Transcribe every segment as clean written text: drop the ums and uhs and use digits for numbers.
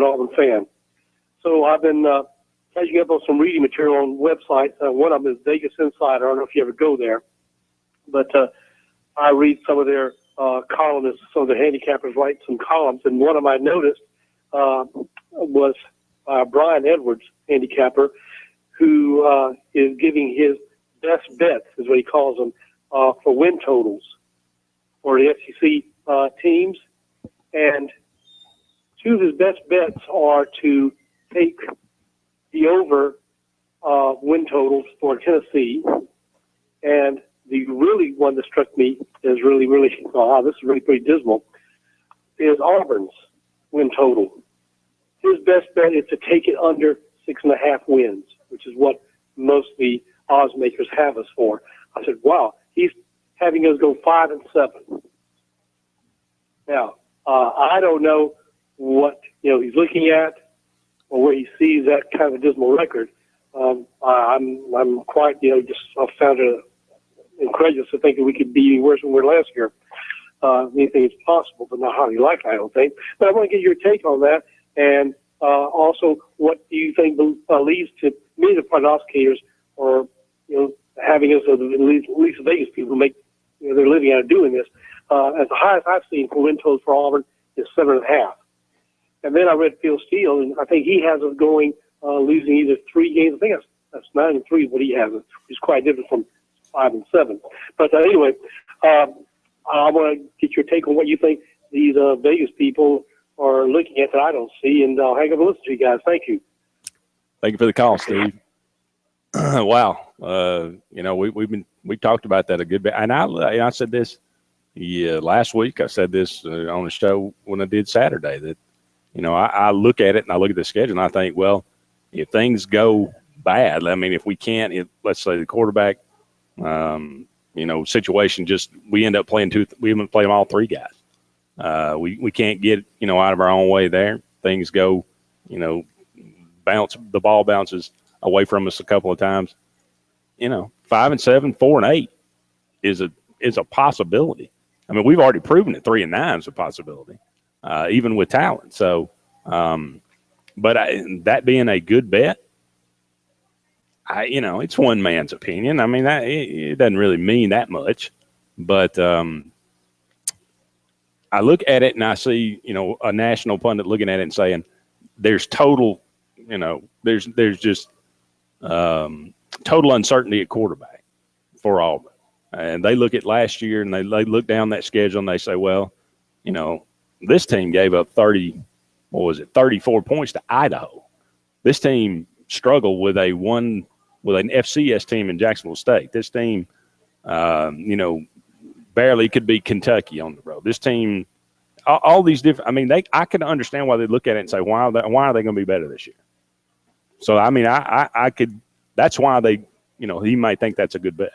Auburn fan. So I've been catching up on some reading material on websites. One of them is Vegas Insider. I don't know if you ever go there, but I read some of their columnists, some of the handicappers write some columns, and one of them I noticed was Brian Edwards, handicapper, who is giving his best bets, is what he calls them, for win totals for the SEC teams. And two of his best bets are to take the over win totals for Tennessee. And the really one that struck me is really, this is really pretty dismal, is Auburn's win total. His best bet is to take it under 6.5 wins, which is what most of the odds makers have us for. I said, wow, he's having us go 5-7. Now, I don't know what he's looking at or where he sees that kind of a dismal record. I'm quite just I found it incredulous to think that we could be even worse than we were last year. Anything is possible, but not highly likely, I don't think. But I want to get your take on that, and also what do you think leads to many of the prognosticators, or having us at least the Vegas people who make their living out of doing this. As the highest I've seen for win totals for Auburn is 7.5. And then I read Phil Steele, and I think he has us going losing either 3 games. I think that's 9-3 what he has. It's quite different from 5-7. But anyway, I want to get your take on what you think these Vegas people are looking at that I don't see, and I'll hang up and listen to you guys. Thank you. Thank you for the call, Steve. Wow. We talked about that a good bit. And I said this last week. I said this on the show when I did Saturday that, I look at it and I look at the schedule and I think, well, if things go bad, I mean, if we can't, let's say the quarterback, situation, just we end up playing we even play them all 3 guys. We can't get, out of our own way there. Things go, the ball bounces away from us a couple of times. 5-7, 4-8 is a possibility. I mean, we've already proven it. 3-9 is a possibility, even with talent. So, but that being a good bet, it's one man's opinion. I mean, it doesn't really mean that much, but I look at it and I see, a national pundit looking at it and saying, there's total, there's just total uncertainty at quarterback for Auburn. And they look at last year and they look down that schedule and they say, well, this team gave up 34 points to Idaho. This team struggled with an FCS team in Jacksonville State. This team, barely could beat Kentucky on the road. This team, all these different. I mean, I can understand why they look at it and say, why are they going to be better this year? So I mean, I could. That's why they, he might think that's a good bet.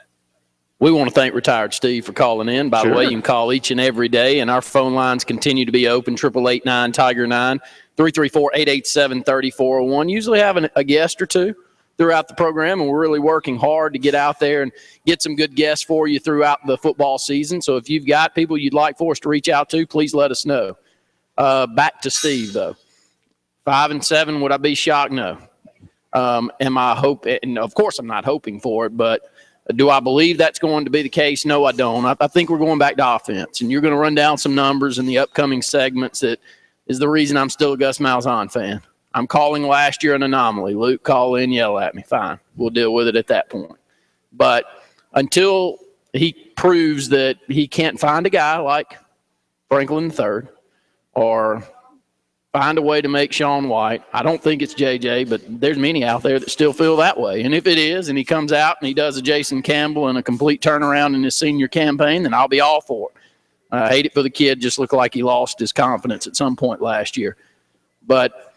We want to thank Retired Steve for calling in. By the way, you can call each and every day, and our phone lines continue to be open, 888-9-TIGER-9, 334-887-3401. Usually having a guest or two throughout the program, and we're really working hard to get out there and get some good guests for you throughout the football season. So if you've got people you'd like for us to reach out to, please let us know. Back to Steve, though. 5-7, would I be shocked? No. Am I hoping? And of course I'm not hoping for it, but do I believe that's going to be the case? No, I don't. I think we're going back to offense, and you're going to run down some numbers in the upcoming segments. That is the reason I'm still a Gus Malzahn fan. I'm calling last year an anomaly. Luke, call in, yell at me. Fine. We'll deal with it at that point. But until he proves that he can't find a guy like Franklin III or find a way to make Sean White, I don't think it's JJ, but there's many out there that still feel that way. And if it is, and he comes out and he does a Jason Campbell and a complete turnaround in his senior campaign, then I'll be all for it. I hate it for the kid. Just looked like he lost his confidence at some point last year. But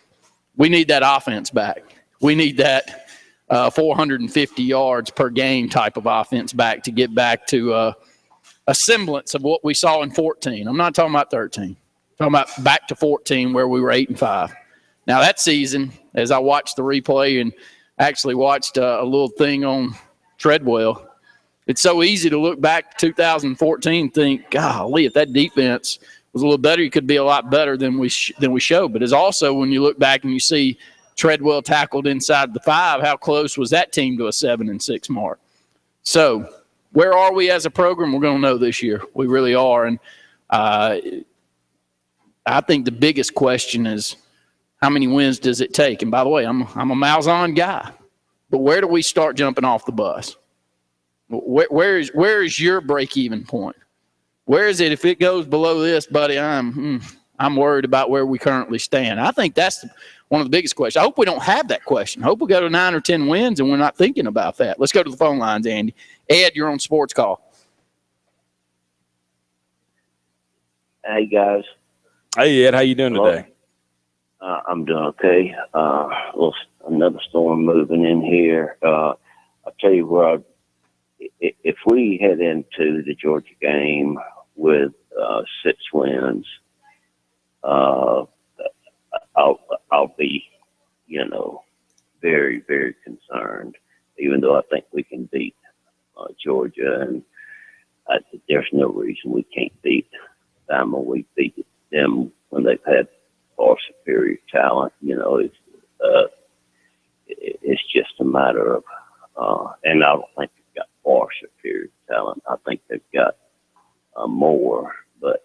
we need that offense back. We need that 450 yards per game type of offense back to get back to a semblance of what we saw in 14. I'm not talking about 13. I'm talking about back to 14 where we were 8-5. Now that season, as I watched the replay and actually watched a little thing on Treadwell, it's so easy to look back to 2014 and think, golly, if that defense was a little better. You could be a lot better than we showed. But it's also when you look back and you see Treadwell tackled inside the 5, how close was that team to a 7-6 mark? So where are we as a program? We're going to know this year. We really are. And I think the biggest question is how many wins does it take? And by the way, I'm a Malzahn guy. But where do we start jumping off the bus? Where is your break-even point? Where is it? If it goes below this, buddy, I'm worried about where we currently stand. I think that's one of the biggest questions. I hope we don't have that question. I hope we go to 9 or 10 wins and we're not thinking about that. Let's go to the phone lines, Andy. Ed, you're on Sports Call. Hey, guys. Hey, Ed, how you doing today? I'm doing okay. Another storm moving in here. I'll tell you what, if we head into the Georgia game with 6 wins, I'll be, very, very concerned, even though I think we can beat Georgia. And there's no reason we can't beat them when we beat them when they've had far superior talent. It's just a matter of, and I don't think they've got far superior talent. I think they've got more. But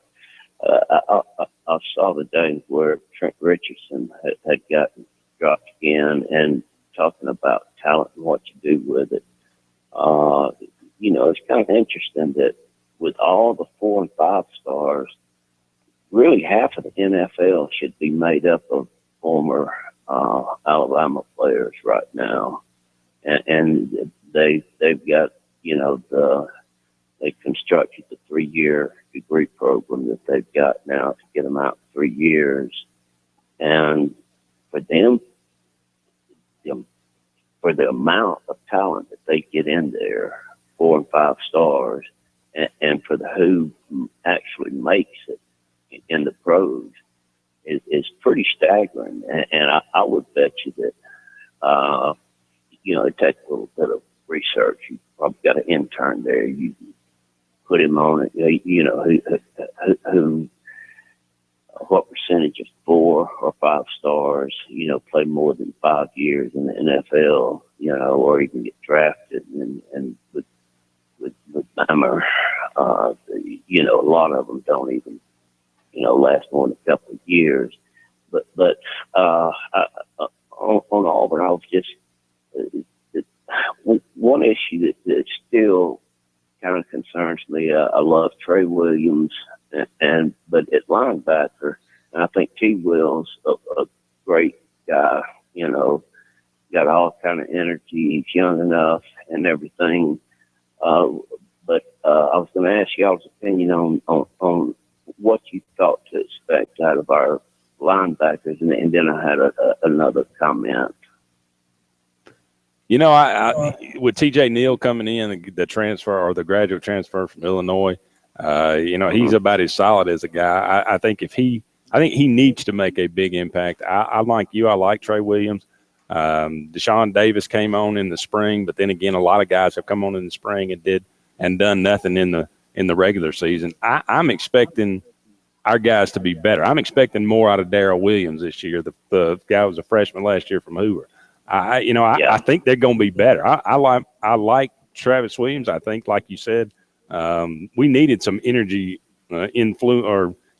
I saw the day where Trent Richardson had gotten dropped again, and talking about talent and what you do with it. It's kind of interesting that with all the 4 and 5 stars, really half of the NFL should be made up of former Alabama players right now, and they've got they constructed the 3-year degree program that they've got now to get them out in 3 years, and for them, for the amount of talent that they get in there, 4 and 5 stars, and for who actually makes it in the pros is pretty staggering. And I would bet you that, it takes a little bit of research. You probably got an intern there. You put him on it, who what percentage of 4 or 5 stars, play more than 5 years in the NFL, or even get drafted. And with Bama, a lot of them don't even, last more than a couple of years. But on Auburn, I was just one issue that still kind of concerns me. I love Trey Williams, but at linebacker, and I think T. Will's a great guy. Got all kind of energy. He's young enough and everything. But I was going to ask y'all's opinion on what you thought to expect out of our linebackers, and then I had another comment. I with T.J. Neal coming in, the transfer or the graduate transfer from Illinois, he's about as solid as a guy. I think he needs to make a big impact. I like you. I like Trey Williams. Deshaun Davis came on in the spring, but then again, a lot of guys have come on in the spring and done nothing in the regular season. I'm expecting our guys to be better. I'm expecting more out of Darrell Williams this year. The guy was a freshman last year from Hoover. I think they're going to be better. I like Travis Williams. I think, like you said, we needed some energy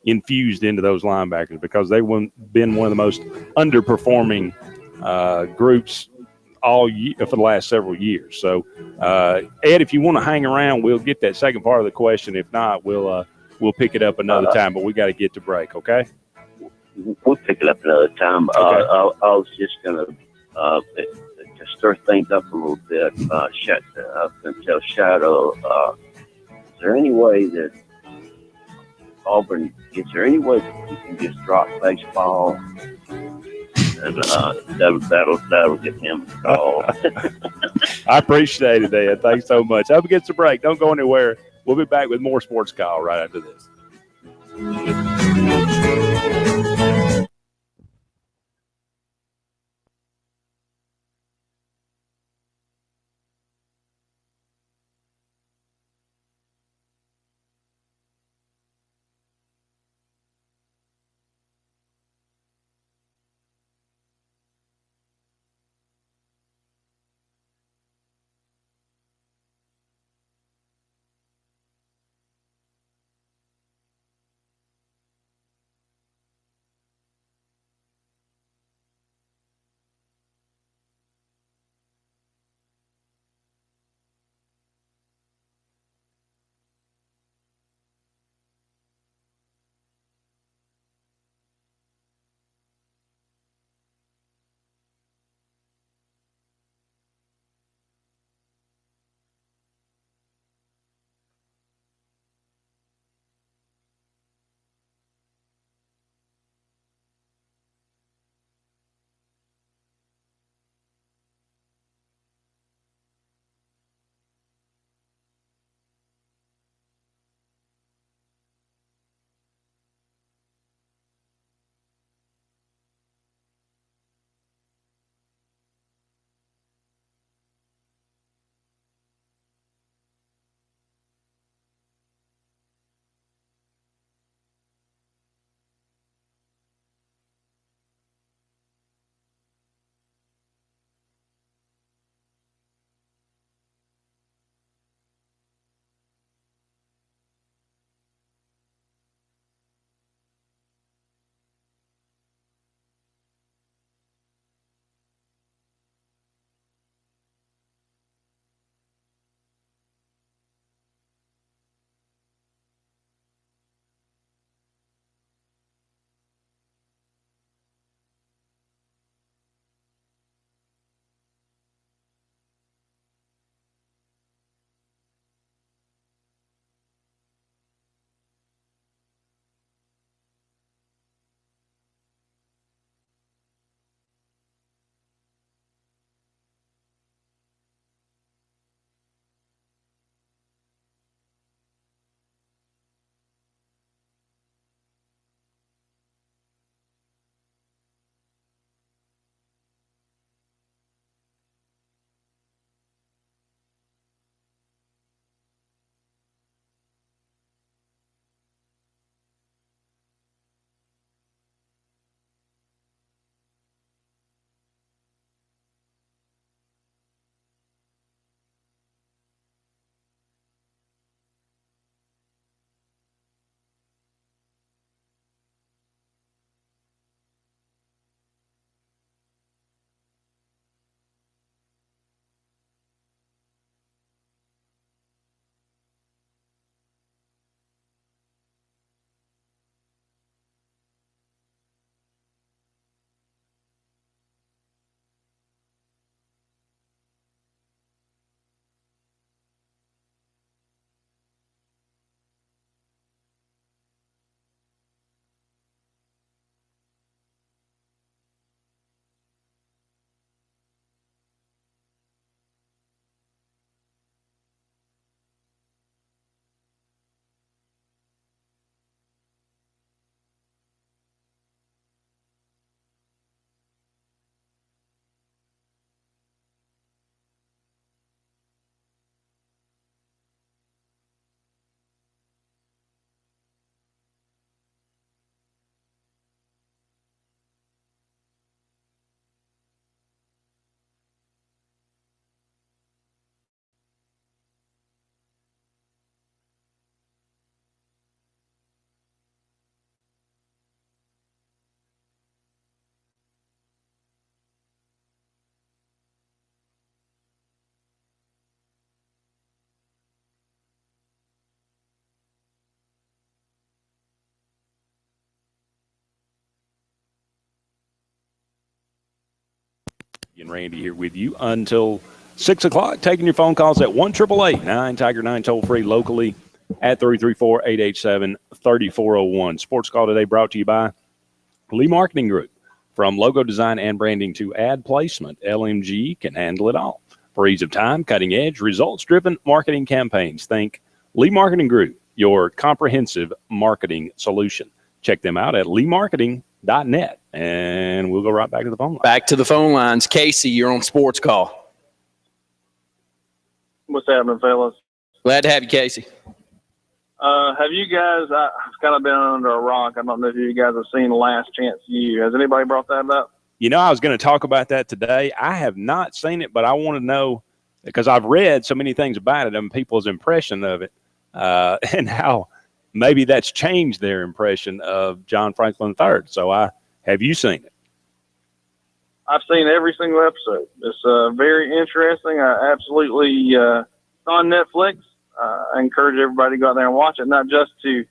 infused into those linebackers because they've been one of the most underperforming groups all year for the last several years. So, Ed, if you want to hang around, we'll get that second part of the question. If not, we'll pick it up another time. But we got to get to break. Okay. We'll pick it up another time. Okay. I was just gonna to stir things up a little bit. I was going to tell Shadow, is there any way that Auburn? Is there any way that you can just drop baseball? And that'll get him called. I appreciate it, Ed. Thanks so much. Up against the break. Don't go anywhere. We'll be back with more Sports Call right after this. And Randy here with you until 6 o'clock, taking your phone calls at 1-888-9-TIGER-9 toll free locally at 334-887-3401. Sports Call today brought to you by Lee Marketing Group. From logo design and branding to ad placement, LMG can handle it all. For ease of time, cutting edge, results driven marketing campaigns. Think Lee Marketing Group, your comprehensive marketing solution. Check them out at leemarketing.net. And we'll go right back to the phone line. Back to the phone lines. Casey, you're on Sports Call. What's happening, fellas? Glad to have you, Casey. Have you guys, I've kind of been under a rock. I don't know if you guys have seen Last Chance U. Has anybody brought that up? You know, I was going to talk about that today. I have not seen it, but I want to know, because I've read so many things about it and people's impression of it, and how maybe that's changed their impression of John Franklin III. So have you seen it? I've seen every single episode. It's very interesting. I absolutely, it's on Netflix. I encourage everybody to go out there and watch it, not just to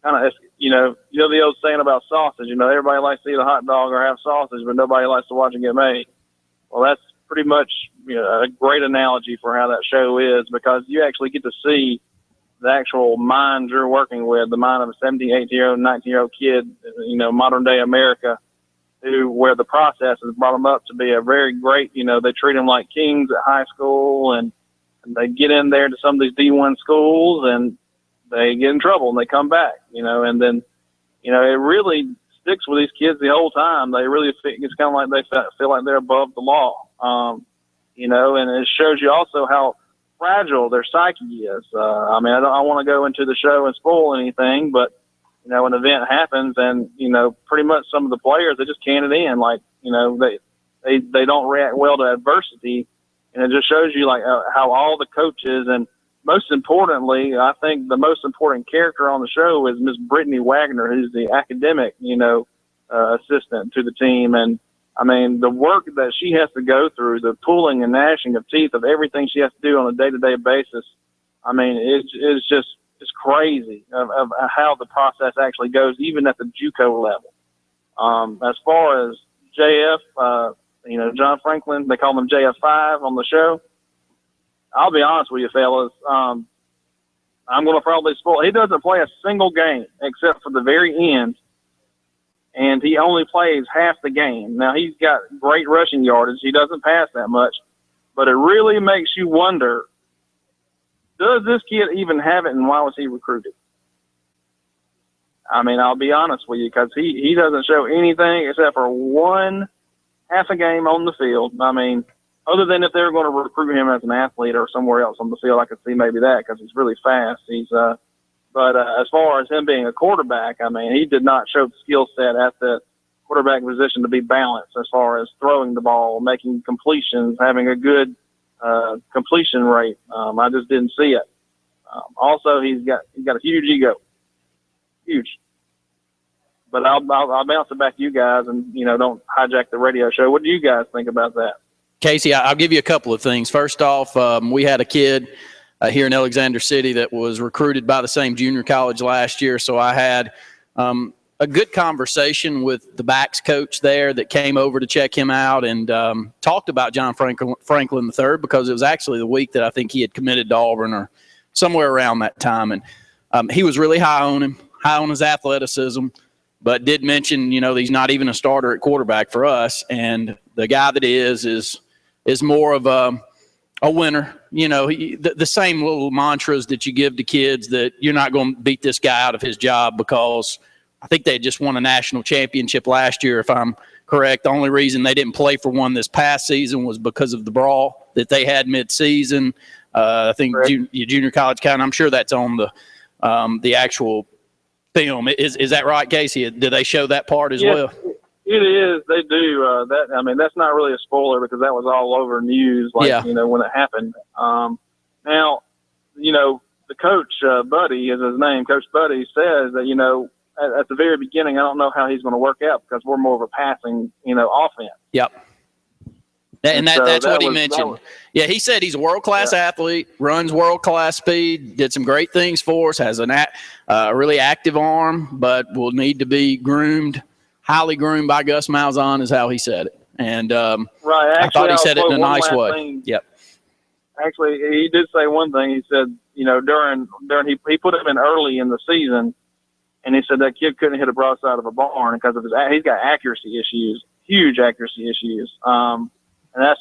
kind of, you know the old saying about sausage, everybody likes to eat a hot dog or have sausage, but nobody likes to watch it get made. Well, that's pretty much a great analogy for how that show is, because you actually get to see the actual mind you're working with, the mind of a 17, 18-year-old, 19-year-old kid, modern-day America, where the process has brought them up to be a very great, they treat them like kings at high school, and they get in there to some of these D1 schools, and they get in trouble, and they come back, and then, it really sticks with these kids the whole time. They really it's kind of like they feel like they're above the law, and it shows you also how fragile their psyche is. I don't want to go into the show and spoil anything, but an event happens, and pretty much some of the players, they just can it in, like they don't react well to adversity, and it just shows you like how all the coaches, and most importantly, I think the most important character on the show is Miss Brittany Wagner, who's the academic assistant to the team, and the work that she has to go through, the pulling and gnashing of teeth of everything she has to do on a day-to-day basis, it's crazy of how the process actually goes, even at the JUCO level. As far as JF, John Franklin, they call him JF5 on the show. I'll be honest with you, fellas. I'm going to probably spoil. He doesn't play a single game except for the very end, and he only plays half the game. Now, he's got great rushing yardage. He doesn't pass that much, but it really makes you wonder, does this kid even have it, and why was he recruited? I'll be honest with you, because he doesn't show anything except for half a game on the field. Other than if they were going to recruit him as an athlete or somewhere else on the field, I could see maybe that, because he's really fast. But as far as him being a quarterback, he did not show the skill set at the quarterback position to be balanced as far as throwing the ball, making completions, having a good completion rate. I just didn't see it. Also, he's got a huge ego, huge. But I'll bounce it back to you guys, and don't hijack the radio show. What do you guys think about that? Casey, I'll give you a couple of things. First off, we had a kid here in Alexander City that was recruited by the same junior college last year. So I had a good conversation with the backs coach there that came over to check him out, and talked about John Franklin III, because it was actually the week that I think he had committed to Auburn or somewhere around that time. And he was really high on him, high on his athleticism, but did mention, he's not even a starter at quarterback for us. And the guy that is more of a winner. The same little mantras that you give to kids, that you're not going to beat this guy out of his job, because I think they just won a national championship last year, if I'm correct. The only reason they didn't play for one this past season was because of the brawl that they had mid-season. I think junior college count. I'm sure that's on the actual film. Is that right, Casey? Did they show that part as well? It is. They do. That's not really a spoiler, because that was all over news, when it happened. Now, the coach, Buddy is his name. Coach Buddy says that, at the very beginning, I don't know how he's going to work out, because we're more of a passing, offense. Yep. And that's what he mentioned. Yeah, he said he's a world-class athlete, runs world-class speed, did some great things for us, has a really active arm, but will need to be groomed, highly groomed by Gus Malzahn, is how he said it. And Right. Actually, I thought he I'll said it in quote a one nice last way. thing. Yep. Actually, he did say one thing. He said, during he put him in early in the season, and he said that kid couldn't hit a broadside of a barn because of he's got accuracy issues, huge accuracy issues. And that's,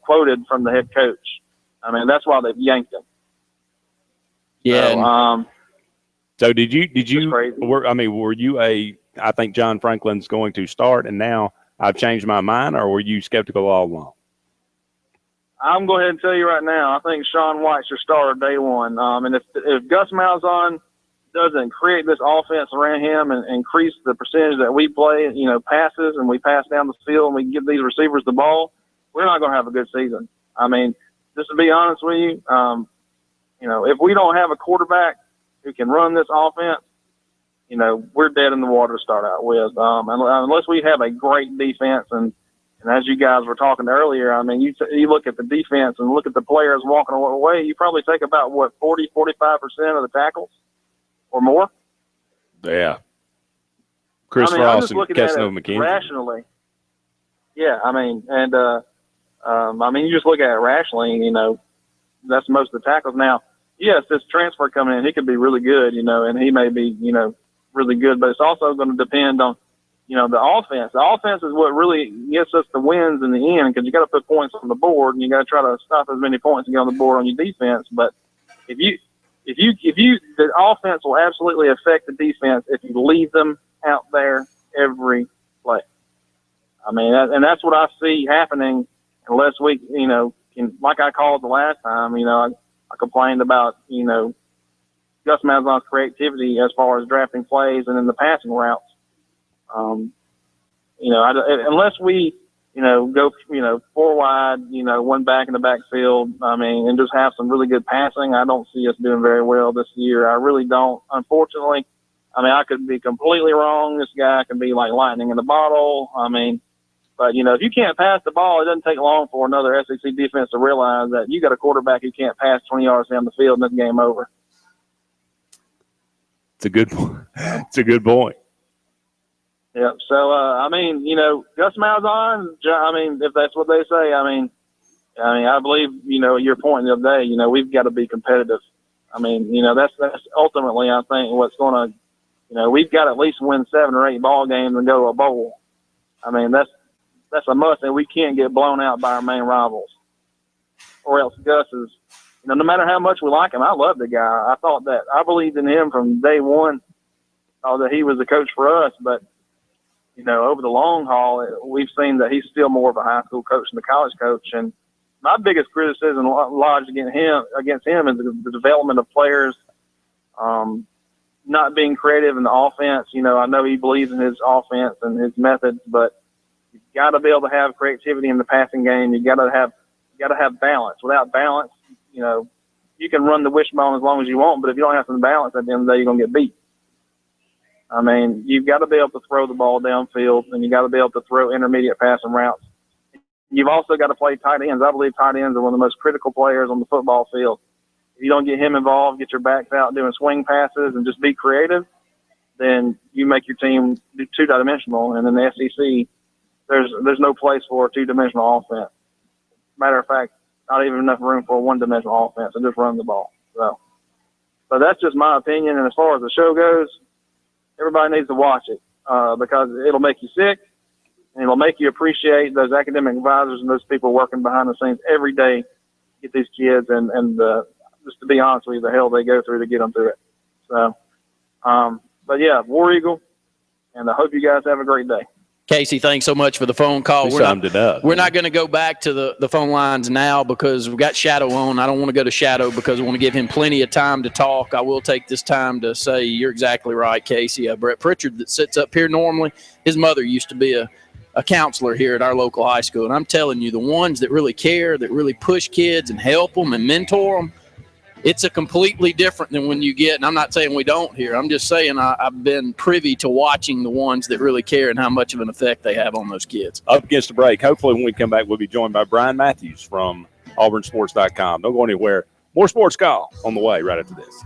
quoted from the head coach. I mean, that's why they've yanked him. Yeah. So did you, crazy. were you I think John Franklin's going to start and now I've changed my mind, or were you skeptical all along? I'm going to go ahead and tell you right now, I think Sean White's your starter day one. And if Gus Malzahn doesn't create this offense around him and increase the percentage that we play, passes and we pass down the field and we give these receivers the ball, we're not going to have a good season. I mean, just to be honest with you, if we don't have a quarterback who can run this offense, we're dead in the water to start out with. Unless we have a great defense, and as you guys were talking earlier, I mean, you look at the defense and look at the players walking away, you probably take about, 40, 45% of the tackles or more? Yeah. Chris I'm Frost just and looking at Kessno it McKenzie. rationally. Yeah, you just look at it rationally, that's most of the tackles. Now, yes, this transfer coming in, he could be really good, and he may be, really good, but it's also going to depend on, the offense. The offense is what really gets us the wins in the end, because you got to put points on the board and you got to try to stop as many points and get on the board on your defense. But the offense will absolutely affect the defense if you leave them out there every play. I mean, and that's what I see happening unless we, like I called the last time, I complained about, Gus Malzahn's creativity as far as drafting plays and in the passing routes. Unless we, go, 4 wide, one back in the backfield, and just have some really good passing, I don't see us doing very well this year. I really don't, unfortunately. I could be completely wrong. This guy can be like lightning in a bottle. But, if you can't pass the ball, it doesn't take long for another SEC defense to realize that you got a quarterback who can't pass 20 yards down the field and it's game over. It's a good point. It's a good point. Yeah. So, Gus Malzahn, if that's what they say, I believe, your point the other day, we've got to be competitive. That's ultimately, I think, what's going to, we've got to at least win 7 or 8 ball games and go to a bowl. That's a must, and we can't get blown out by our main rivals. Or else Gus is, no matter how much we like him, I love the guy. I believed in him from day one, that he was the coach for us. But, over the long haul, we've seen that he's still more of a high school coach than the college coach. And my biggest criticism lodged against him is the development of players, not being creative in the offense. I know he believes in his offense and his methods, but you've got to be able to have creativity in the passing game. You got to have balance. Without balance, you can run the wishbone as long as you want, but if you don't have some balance, at the end of the day, you're going to get beat. You've got to be able to throw the ball downfield, and you got to be able to throw intermediate passing routes. You've also got to play tight ends. I believe tight ends are one of the most critical players on the football field. If you don't get him involved, get your backs out doing swing passes, and just be creative, then you make your team two-dimensional. And in the SEC, there's no place for a two-dimensional offense. Matter of fact, not even enough room for a one-dimensional offense, and just run the ball. So that's just my opinion. And as far as the show goes, everybody needs to watch it because it'll make you sick, and it'll make you appreciate those academic advisors and those people working behind the scenes every day to get these kids and just to be honest with you, the hell they go through to get them through it. So, but yeah, War Eagle, and I hope you guys have a great day. Casey, thanks so much for the phone call. We're not going to go back to the phone lines now because we've got Shadow on. I don't want to go to Shadow because I want to give him plenty of time to talk. I will take this time to say you're exactly right, Casey. Brett Pritchard that sits up here normally, his mother used to be a counselor here at our local high school. And I'm telling you, the ones that really care, that really push kids and help them and mentor them, it's a completely different than when you get, and I'm not saying we don't here. I'm just saying I've been privy to watching the ones that really care and how much of an effect they have on those kids. Up against the break. Hopefully when we come back, we'll be joined by Brian Matthews from auburnsports.com. Don't go anywhere. More Sports Call on the way right after this.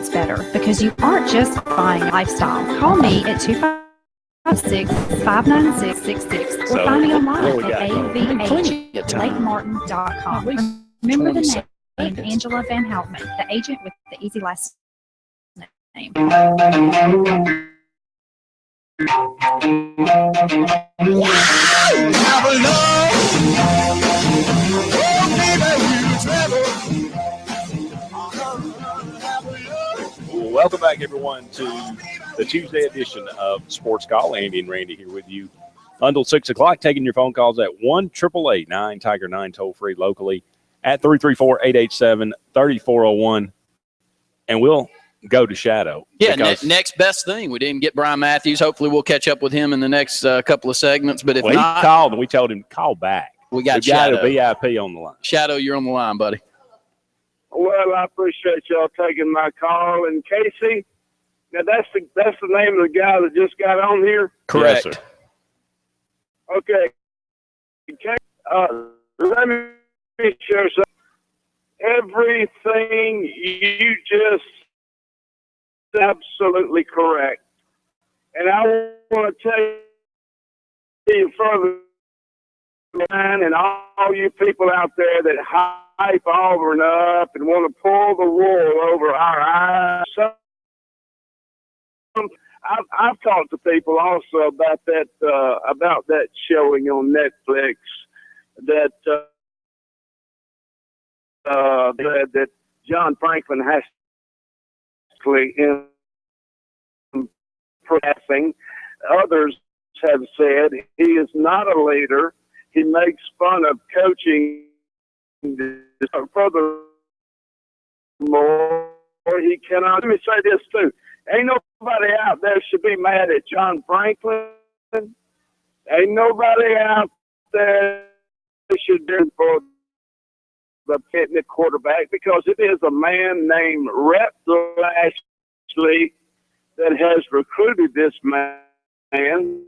performance better because you aren't just buying a lifestyle. Call me at 256-596-66 or find me online at avhlakemartin.com. Remember the name Angela Van Houtman, the agent with the easy last name. Welcome back, everyone, to the Tuesday edition of Sportscall. Andy and Randy here with you until 6 o'clock, taking your phone calls at 1-888-9-TIGER-9, toll-free locally at 334-887-3401. And we'll go to Shadow. Yeah, next best thing. We didn't get Brian Matthews. Hopefully we'll catch up with him in the next couple of segments. But if not, he called and we told him to call back. We've got Shadow. A VIP on the line. Shadow, you're on the line, buddy. Well, I appreciate y'all taking my call. And Casey, now that's the name of the guy that just got on here? Correct. Yes, sir. Okay. Let me share something. Everything you just said, absolutely correct. And I want to tell you further, and all you people out there that hype Auburn up and want to pull the wool over our eyes. I've talked to people also about that showing on Netflix that that John Franklin has in pressing. Others have said he is not a leader. He makes fun of coaching. Furthermore, he cannot. Let me say this too. Ain't nobody out there should be mad at John Franklin. Ain't nobody out there should do for the picnic quarterback because it is a man named Rhett Lashley that has recruited this man, and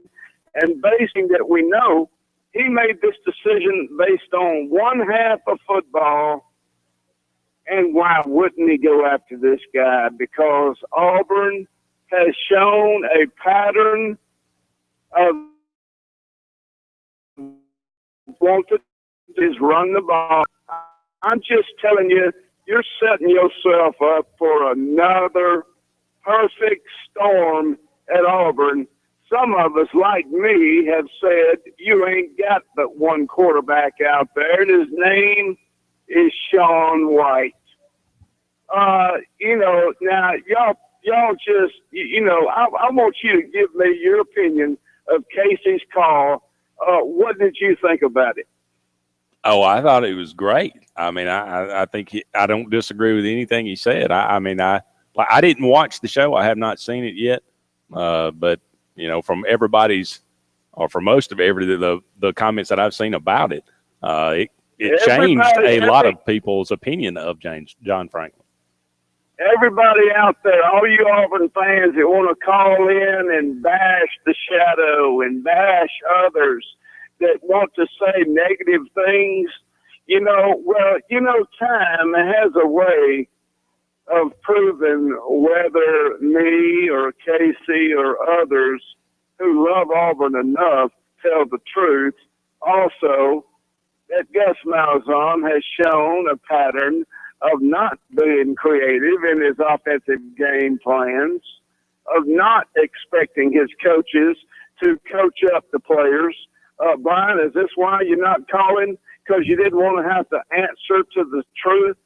basing that we know he made this decision based on one half of football. And why wouldn't he go after this guy? Because Auburn has shown a pattern of wanting to run the ball. I'm just telling you, you're setting yourself up for another perfect storm at Auburn. Some of us, like me, have said you ain't got but one quarterback out there, and his name is Sean White. Now y'all just, I want you to give me your opinion of Casey's call. What did you think about it? Oh, I thought it was great. I mean, I think I don't disagree with anything he said. I didn't watch the show. I have not seen it yet. But from everybody's, or from most of the comments that I've seen about it, it changed a lot of people's opinion of John Franklin. Everybody out there, all you Auburn fans that want to call in and bash the Shadow and bash others that want to say negative things, time has a way of proving whether me or Casey or others who love Auburn enough tell the truth. Also, that Gus Malzahn has shown a pattern of not being creative in his offensive game plans, of not expecting his coaches to coach up the players. Brian, is this why you're not calling? Because you didn't want to have to answer to the truth?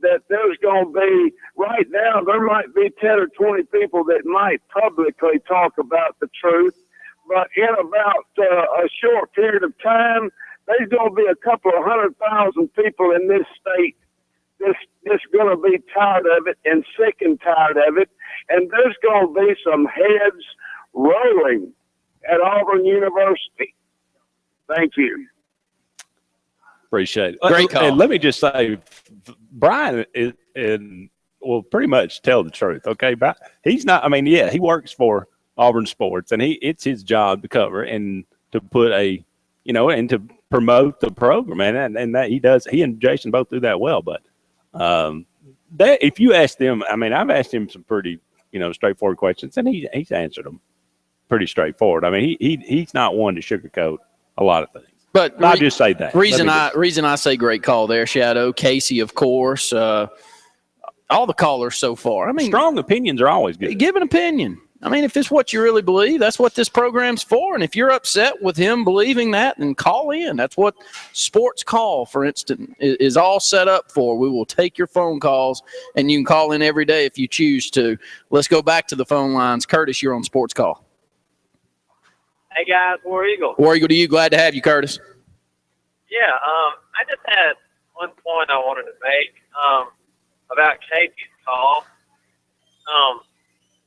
That there's going to be, right now, there might be 10 or 20 people that might publicly talk about the truth, but in about a short period of time, there's going to be a couple of 100,000 people in this state that's going to be tired of it and sick and tired of it, and there's going to be some heads rolling at Auburn University. Thank you. Appreciate it. Great call. And let me just say, Brian will pretty much tell the truth. Okay, but he's not. I mean, yeah, he works for Auburn Sports, and it's his job to cover and to put and to promote the program, and that he does. He and Jason both do that well. But if you ask them, I mean, I've asked him some pretty, straightforward questions, and he's answered them pretty straightforward. I mean, he's not one to sugarcoat a lot of things. But I'll just say that. Reason I say great call there, Shadow. Casey, of course. All the callers so far. I mean, strong opinions are always good. Give an opinion. I mean, if it's what you really believe, that's what this program's for. And if you're upset with him believing that, then call in. That's what Sportscall, for instance, is all set up for. We will take your phone calls, and you can call in every day if you choose to. Let's go back to the phone lines. Curtis, you're on Sportscall. Hey, guys, War Eagle. War Eagle to you. Glad to have you, Curtis. Yeah, I just had one point I wanted to make about Casey's call.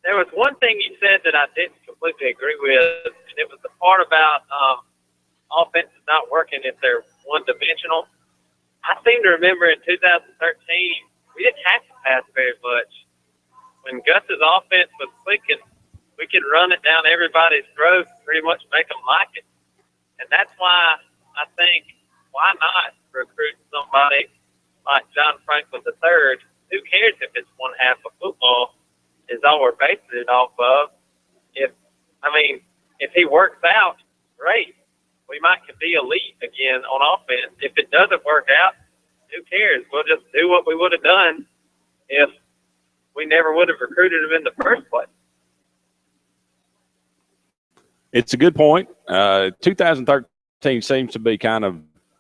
There was one thing he said that I didn't completely agree with, and it was the part about offenses not working if they're one-dimensional. I seem to remember in 2013, we didn't have to pass very much. When Gus's offense was clicking, we could run it down everybody's throat and pretty much make them like it. And that's why I think, why not recruit somebody like John Franklin III? Who cares if it's one half of football is all we're basing it off of. If he works out, great. We might be elite again on offense. If it doesn't work out, who cares? We'll just do what we would have done if we never would have recruited him in the first place. It's a good point. 2013 seems to be kind of,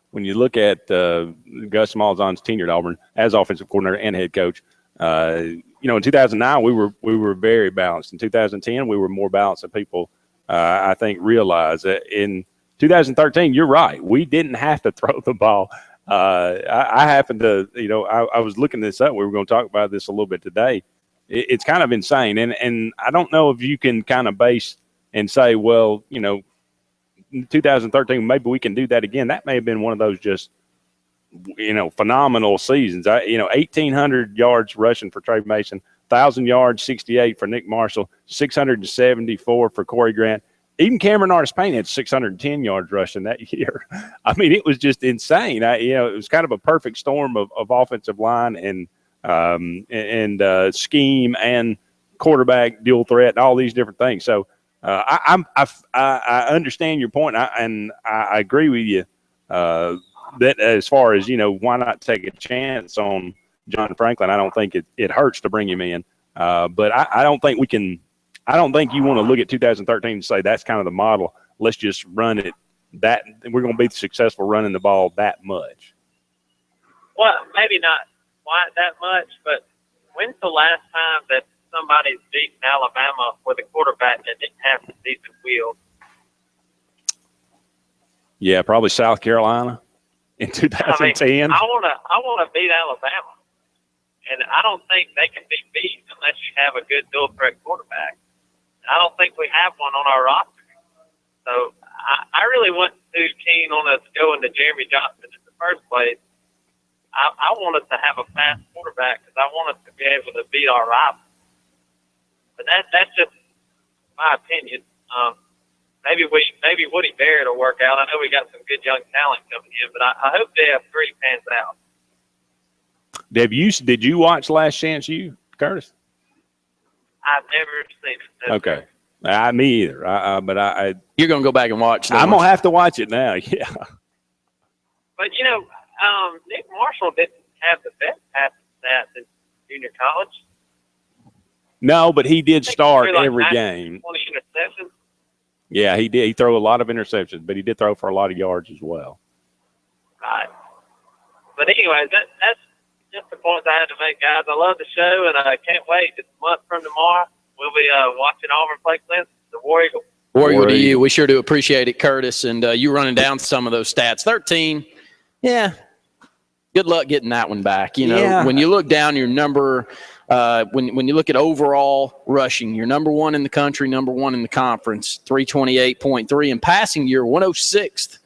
when you look at Gus Malzahn's tenure at Auburn as offensive coordinator and head coach, in 2009 we were very balanced. In 2010 we were more balanced than people I think realize. In 2013, you're right. We didn't have to throw the ball. I happened to, I was looking this up. We were going to talk about this a little bit today. It's kind of insane, and I don't know if you can kind of base and say, well, in 2013 maybe we can do that again. That may have been one of those just phenomenal seasons. 1,800 yards rushing for Trey Mason, 1,000 yards, 68 for Nick Marshall, 674 for Corey Grant. Even Cameron Artis-Payne had 610 yards rushing that year. I mean, it was just insane. It was kind of a perfect storm of offensive line and scheme and quarterback dual threat and all these different things. So I understand your point, and I agree with you. That as far as, why not take a chance on John Franklin? I don't think it hurts to bring him in. But I don't think we can – I don't think you want to look at 2013 and say that's kind of the model. Let's just run it that – we're going to be successful running the ball that much. Well, maybe not quite that much, but when's the last time that somebody's beaten Alabama with a quarterback that didn't have the decent wheels? Yeah, probably South Carolina. In 2010, I want to beat Alabama, and I don't think they can be beat unless you have a good dual threat quarterback. I don't think we have one on our roster. So I really wasn't too keen on us going to Jeremy Johnson in the first place. I want us to have a fast quarterback because I want us to be able to beat our rivals. But that's just my opinion. Maybe Woody Barrett will work out. I know we got some good young talent coming in, but I hope F3 pans out. Did you watch Last Chance U, Curtis? I've never seen it. Okay. Me either. But you're going to go back and watch that. I'm going to have to watch it now, yeah. But, Nick Marshall didn't have the best passing stats in junior college. No, but he did start every 20 game. 20 interceptions. Yeah, he did. He threw a lot of interceptions, but he did throw for a lot of yards as well. Right. But anyways, that's just the points I had to make, guys. I love the show, and I can't wait. It's a month from tomorrow. We'll be watching Auburn play Clemson, the War Eagle. War Eagle to you. We sure do appreciate it, Curtis. And you running down some of those stats. 13, yeah. Good luck getting that one back. When you look down your number – when you look at overall rushing, you're number one in the country, number one in the conference, 328.3, and passing, you're 106th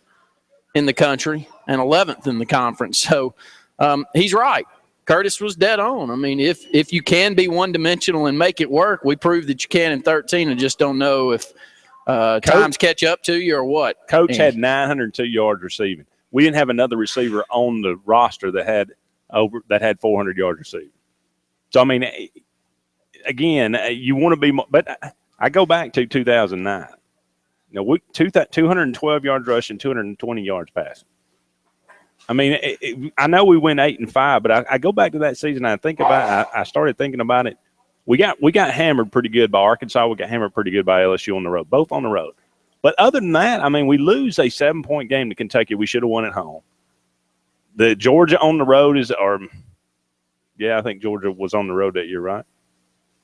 in the country and 11th in the conference. So he's right. Curtis was dead on. I mean, if you can be one-dimensional and make it work, we proved that you can in 13 and just don't know if times catch up to you or what. Coach had 902 yards receiving. We didn't have another receiver on the roster that had 400 yards receiving. So, I mean, again, you want to be – but I go back to 2009. You know, 212 yards rushing, 220 yards passing. I mean, I know we went 8-5, but I go back to that season. I think about I started thinking about it. We got hammered pretty good by Arkansas. We got hammered pretty good by LSU on the road, both on the road. But other than that, I mean, we lose a 7-point game to Kentucky. We should have won at home. The Georgia on the road I think Georgia was on the road that year, right?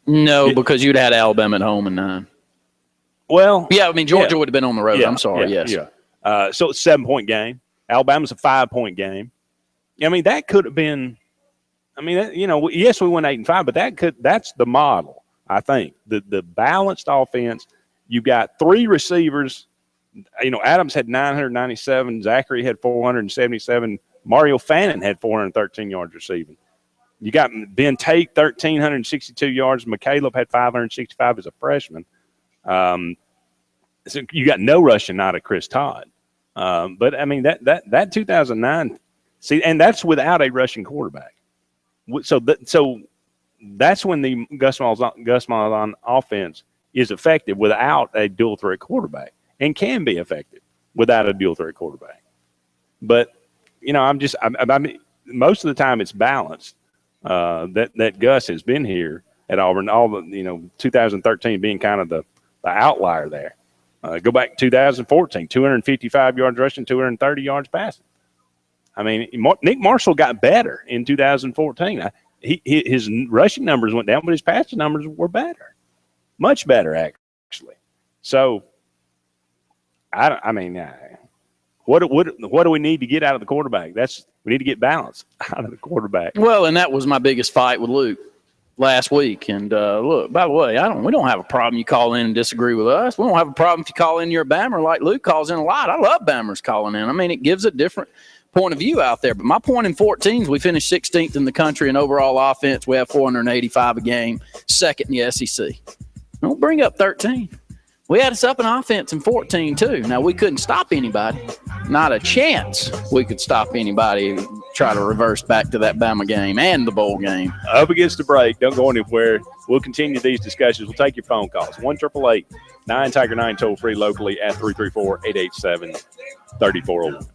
No, because you'd had Alabama at home in 9. Well, yeah, I mean, Georgia would have been on the road. I'm sorry, yes. Yeah. So it's a 7-point game. Alabama's a 5-point game. I mean, that could have been – I mean, yes, we went 8-5, but that's the model, I think. The balanced offense, you got 3 receivers. You know, Adams had 997. Zachary had 477. Mario Fannin had 413 yards receiving. You got Ben Tate, 1,362 yards. McCaleb had 565 as a freshman. So you got no rushing out of Chris Todd. But, I mean, that 2009 – see, and that's without a rushing quarterback. So that's when the Gus Malzahn offense is effective without a dual threat quarterback, and can be effective without a dual threat quarterback. But I mean, most of the time it's balanced. That Gus has been here at Auburn, 2013 being kind of the outlier there. Go back to 2014, 255 yards rushing, 230 yards passing. I mean, Nick Marshall got better in 2014. His rushing numbers went down, but his passing numbers were better, much better actually. So, what do we need to get out of the quarterback? We need to get balance out of the quarterback. Well, and that was my biggest fight with Luke last week. And look, by the way, we don't have a problem. You call in and disagree with us. We don't have a problem if you call in. You're a Bammer like Luke calls in a lot. I love Bammers calling in. I mean, it gives a different point of view out there. But my point in 14 is we finished 16th in the country in overall offense. We have 485 a game, second in the SEC. Don't bring up 13. We had us up in offense in 14 too. Now, we couldn't stop anybody. Not a chance we could stop anybody try to reverse back to that Bama game and the bowl game. Up against the break. Don't go anywhere. We'll continue these discussions. We'll take your phone calls. 1-888-9-TIGER-9 toll free locally at 334-887-3401.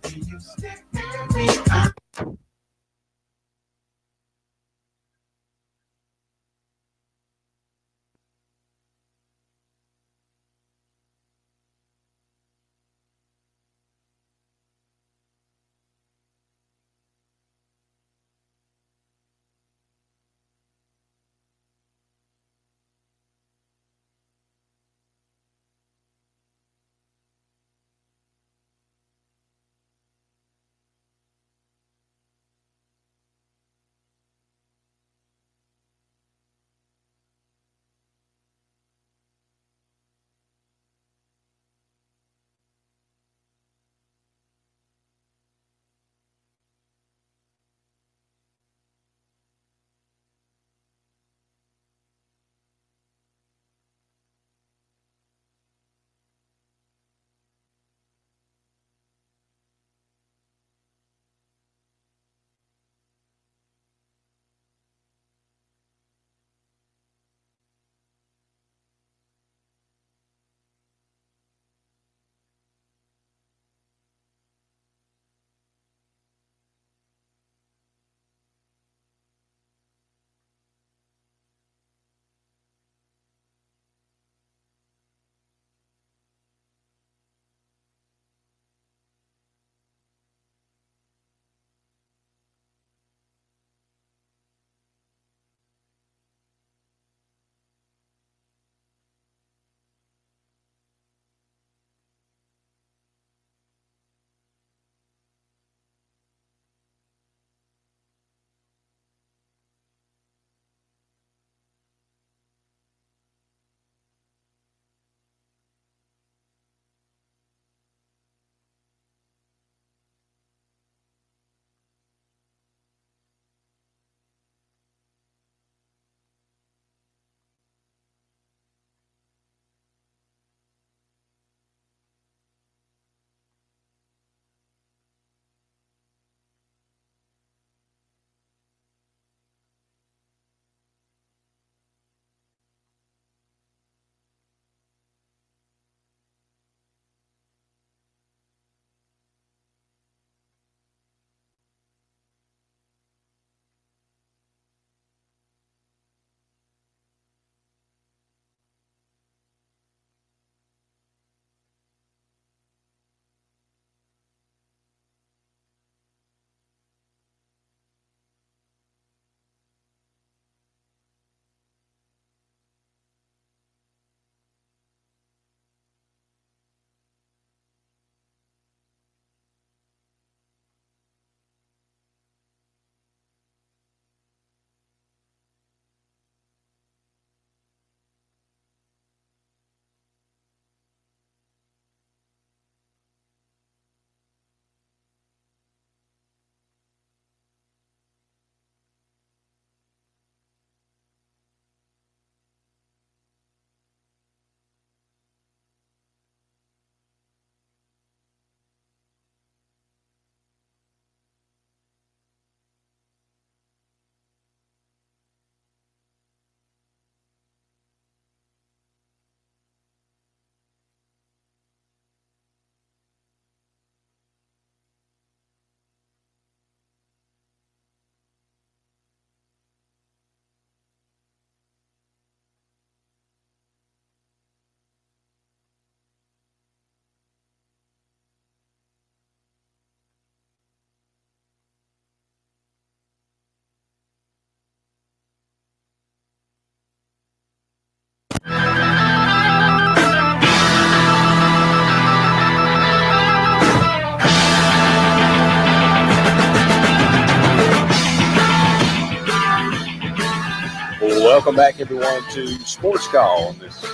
Welcome back, everyone, to Sportscall on this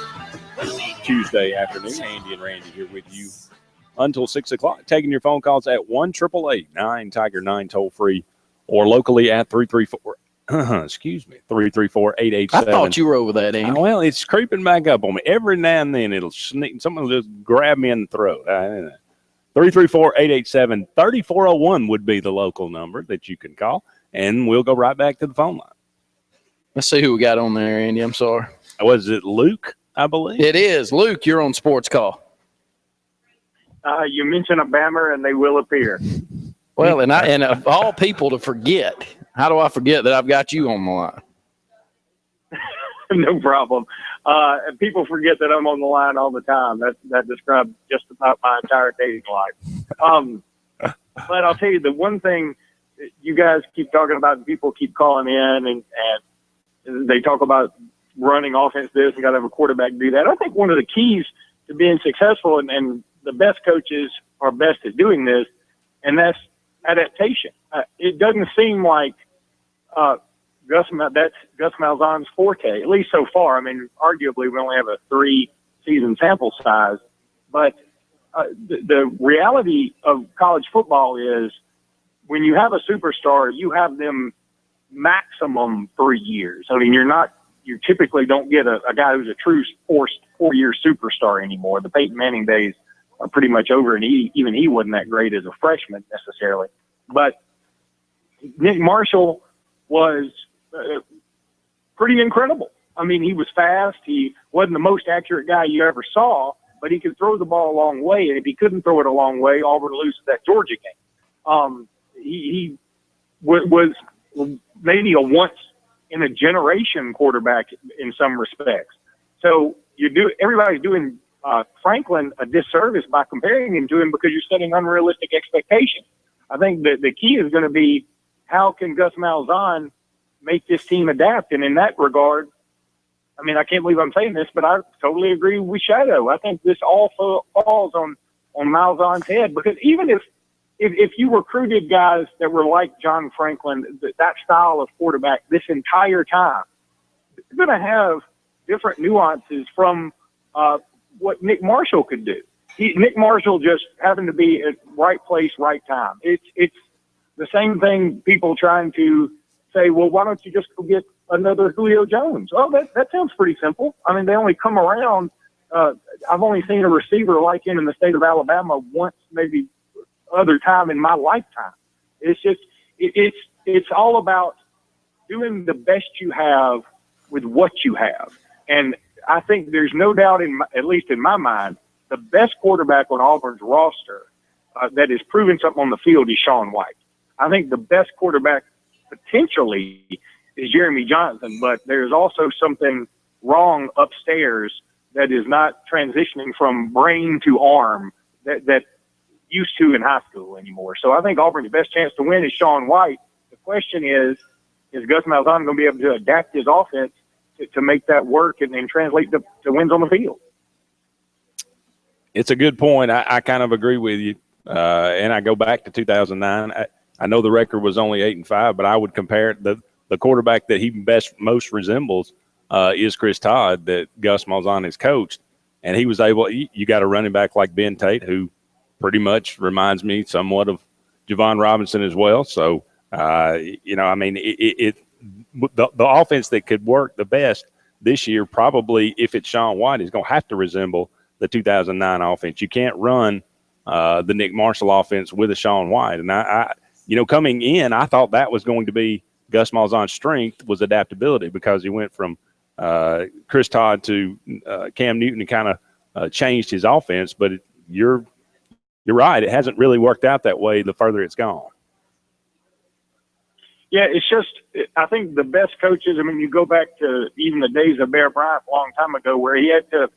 Tuesday afternoon. Andy and Randy here with you until 6 o'clock. Taking your phone calls at 1-888-9-TIGER-9 toll free, or locally at 334-887. I thought you were over that, Andy. Well, it's creeping back up on me. Every now and then it'll sneak. Someone will just grab me in the throat. 334-887-3401 would be the local number that you can call, and we'll go right back to the phone line. Let's see who we got on there, Andy. I'm sorry. Was it Luke, I believe? It is. Luke, you're on Sports Call. You mention a Bammer, and they will appear. Well, and of all people to forget, how do I forget that I've got you on the line? No problem. And people forget that I'm on the line all the time. That describes just about my entire dating life. But I'll tell you, the one thing you guys keep talking about, and people keep calling in, and they talk about running offense this and got to have a quarterback do that. I think one of the keys to being successful, and the best coaches are best at doing this, and that's adaptation. It doesn't seem like that's Gus Malzahn's forte, at least so far. I mean, arguably we only have a 3-season sample size, but the reality of college football is when you have a superstar, you have them maximum 3 years. I mean, you typically don't get a guy who's a true forced 4-year superstar anymore. The Peyton Manning days are pretty much over, and even he wasn't that great as a freshman necessarily. But Nick Marshall was pretty incredible. I mean, he was fast. He wasn't the most accurate guy you ever saw, but he could throw the ball a long way. And if he couldn't throw it a long way, Auburn loses that Georgia game. He was maybe a once-in-a-generation quarterback in some respects. So everybody's doing Franklin a disservice by comparing him to him because you're setting unrealistic expectations. I think that the key is going to be how can Gus Malzahn make this team adapt? And in that regard, I mean, I can't believe I'm saying this, but I totally agree with Shadow. I think this all falls on Malzahn's head, because even if you recruited guys that were like John Franklin, that style of quarterback this entire time, you're going to have different nuances from what Nick Marshall could do. Nick Marshall just happened to be at right place, right time. It's the same thing people trying to say, well, why don't you just go get another Julio Jones? Oh, that sounds pretty simple. I mean, they only come around. I've only seen a receiver like him in the state of Alabama once, maybe other time in my lifetime. It's just, it's all about doing the best you have with what you have. And I think there's no doubt, at least in my mind, the best quarterback on Auburn's roster that has proven something on the field is Shaun White. I think the best quarterback potentially is Jeremy Johnson, but there's also something wrong upstairs that is not transitioning from brain to arm that used to in high school anymore. So I think Auburn's best chance to win is Shaun White. The question is Gus Malzahn going to be able to adapt his offense to make that work and translate to wins on the field? It's a good point. I kind of agree with you. And I go back to 2009. I know the record was only 8-5, but I would compare it. The quarterback that he most resembles is Chris Todd, that Gus Malzahn has coached. And he was able – you got a running back like Ben Tate, who pretty much reminds me somewhat of Javon Robinson as well. So, I mean, the offense that could work the best this year, probably if it's Shaun White, is going to have to resemble the 2009 offense. You can't run the Nick Marshall offense with a Shaun White. And I coming in, I thought that was going to be Gus Malzahn's strength, was adaptability, because he went from Chris Todd to Cam Newton and kind of changed his offense. But you're right. It hasn't really worked out that way the further it's gone. Yeah, it's just, I think the best coaches, I mean, you go back to even the days of Bear Bryant a long time ago, where he had to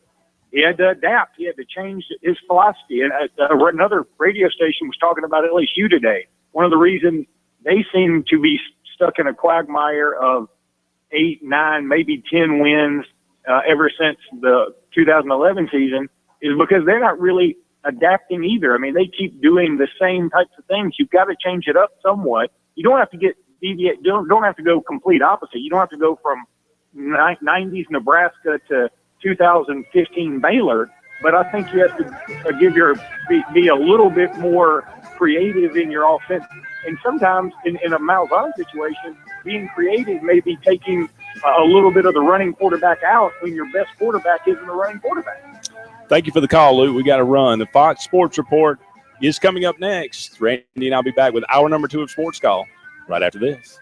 adapt. He had to change his philosophy. And another radio station was talking about LSU today. One of the reasons they seem to be stuck in a quagmire of 8, 9, maybe 10 wins ever since the 2011 season is because they're not really adapting either. I mean, they keep doing the same types of things. You've got to change it up somewhat. You don't have to deviate. Don't have to go complete opposite. You don't have to go from 90s Nebraska to 2015 Baylor, but I think you have to be a little bit more creative in your offense. And sometimes in a Malzahn situation, being creative may be taking a little bit of the running quarterback out when your best quarterback isn't the running quarterback. Thank you for the call, Luke. We got to run. The Fox Sports Report is coming up next. Randy and I'll be back with hour number 2 of Sports Call right after this.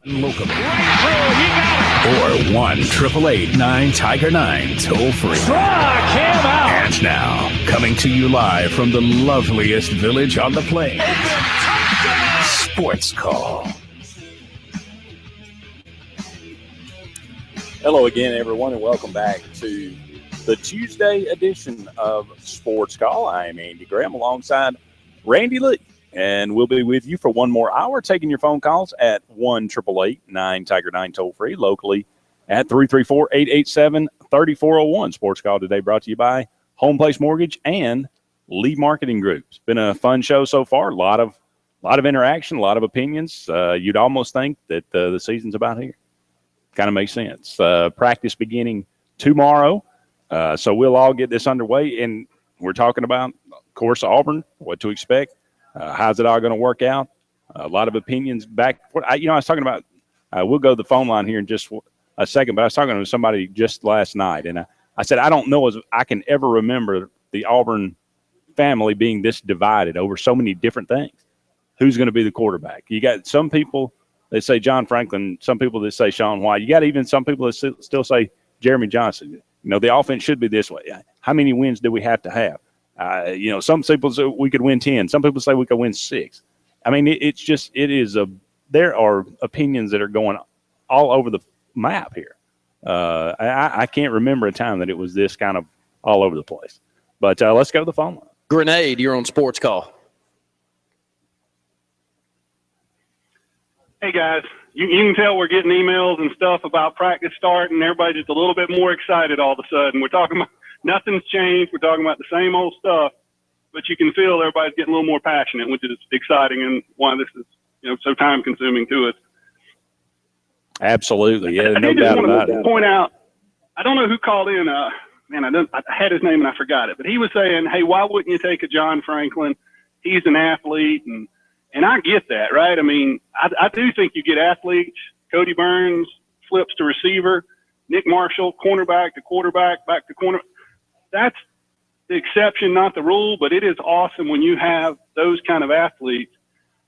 locally. Or 1-888-9-TIGER-9 toll free. Struck him out. And now, coming to you live from the loveliest village on the plains, Sportscall. Hello again, everyone, and welcome back to the Tuesday edition of Sports Call. I am Andy Graham alongside Randy Lee, and we'll be with you for one more hour, taking your phone calls at 1-888-9-TIGER-9 toll-free, locally at 334-887-3401. Sports Call today brought to you by Home Place Mortgage and Lee Marketing Group. It's been a fun show so far, a lot of interaction, a lot of opinions. You'd almost think that the season's about here. Kind of makes sense. Practice beginning tomorrow. So we'll all get this underway, and we're talking about, of course, Auburn, what to expect, how's it all going to work out, a lot of opinions back. I was talking about, we'll go to the phone line here in just a second, but I was talking to somebody just last night, and I said, I don't know as I can ever remember the Auburn family being this divided over so many different things. Who's going to be the quarterback? You got some people that say John Franklin, some people that say Sean White. You got even some people that still say Jeremy Johnson. The offense should be this way. How many wins do we have to have? Some people say we could win 10. Some people say we could win 6. I mean, there are opinions that are going all over the map here. I can't remember a time that it was this kind of all over the place. But let's go to the phone line. Grenade, you're on Sports Call. Hey, guys. You can tell we're getting emails and stuff about practice start, and everybody's just a little bit more excited all of a sudden. We're talking about nothing's changed. We're talking about the same old stuff, but you can feel everybody's getting a little more passionate, which is exciting and why this is so time-consuming to us. Absolutely. Yeah, no doubt about it. I point out, I don't know who called in. I had his name and I forgot it, but he was saying, hey, why wouldn't you take a John Franklin? He's an athlete, and I get that, right? I mean, I do think you get athletes. Cody Burns flips to receiver. Nick Marshall, cornerback to quarterback, back to corner. That's the exception, not the rule, but it is awesome when you have those kind of athletes.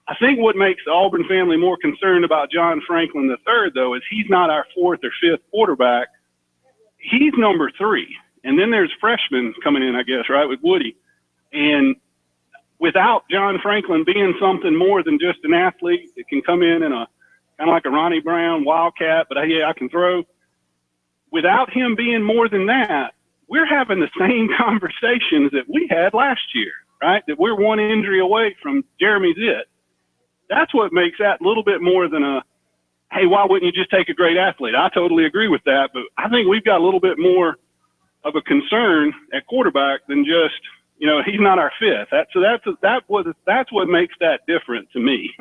I think what makes the Auburn family more concerned about John Franklin III, though, is he's not our 4th or 5th quarterback. He's number 3. And then there's freshmen coming in, I guess, right, with Woody. And without John Franklin being something more than just an athlete that can come in a kind of like a Ronnie Brown wildcat, but hey, I can throw. Without him being more than that, we're having the same conversations that we had last year, right? That we're one injury away from Jeremy's it. That's what makes that a little bit more than hey, why wouldn't you just take a great athlete? I totally agree with that, but I think we've got a little bit more of a concern at quarterback than just, he's not our 5th. That's what makes that different to me.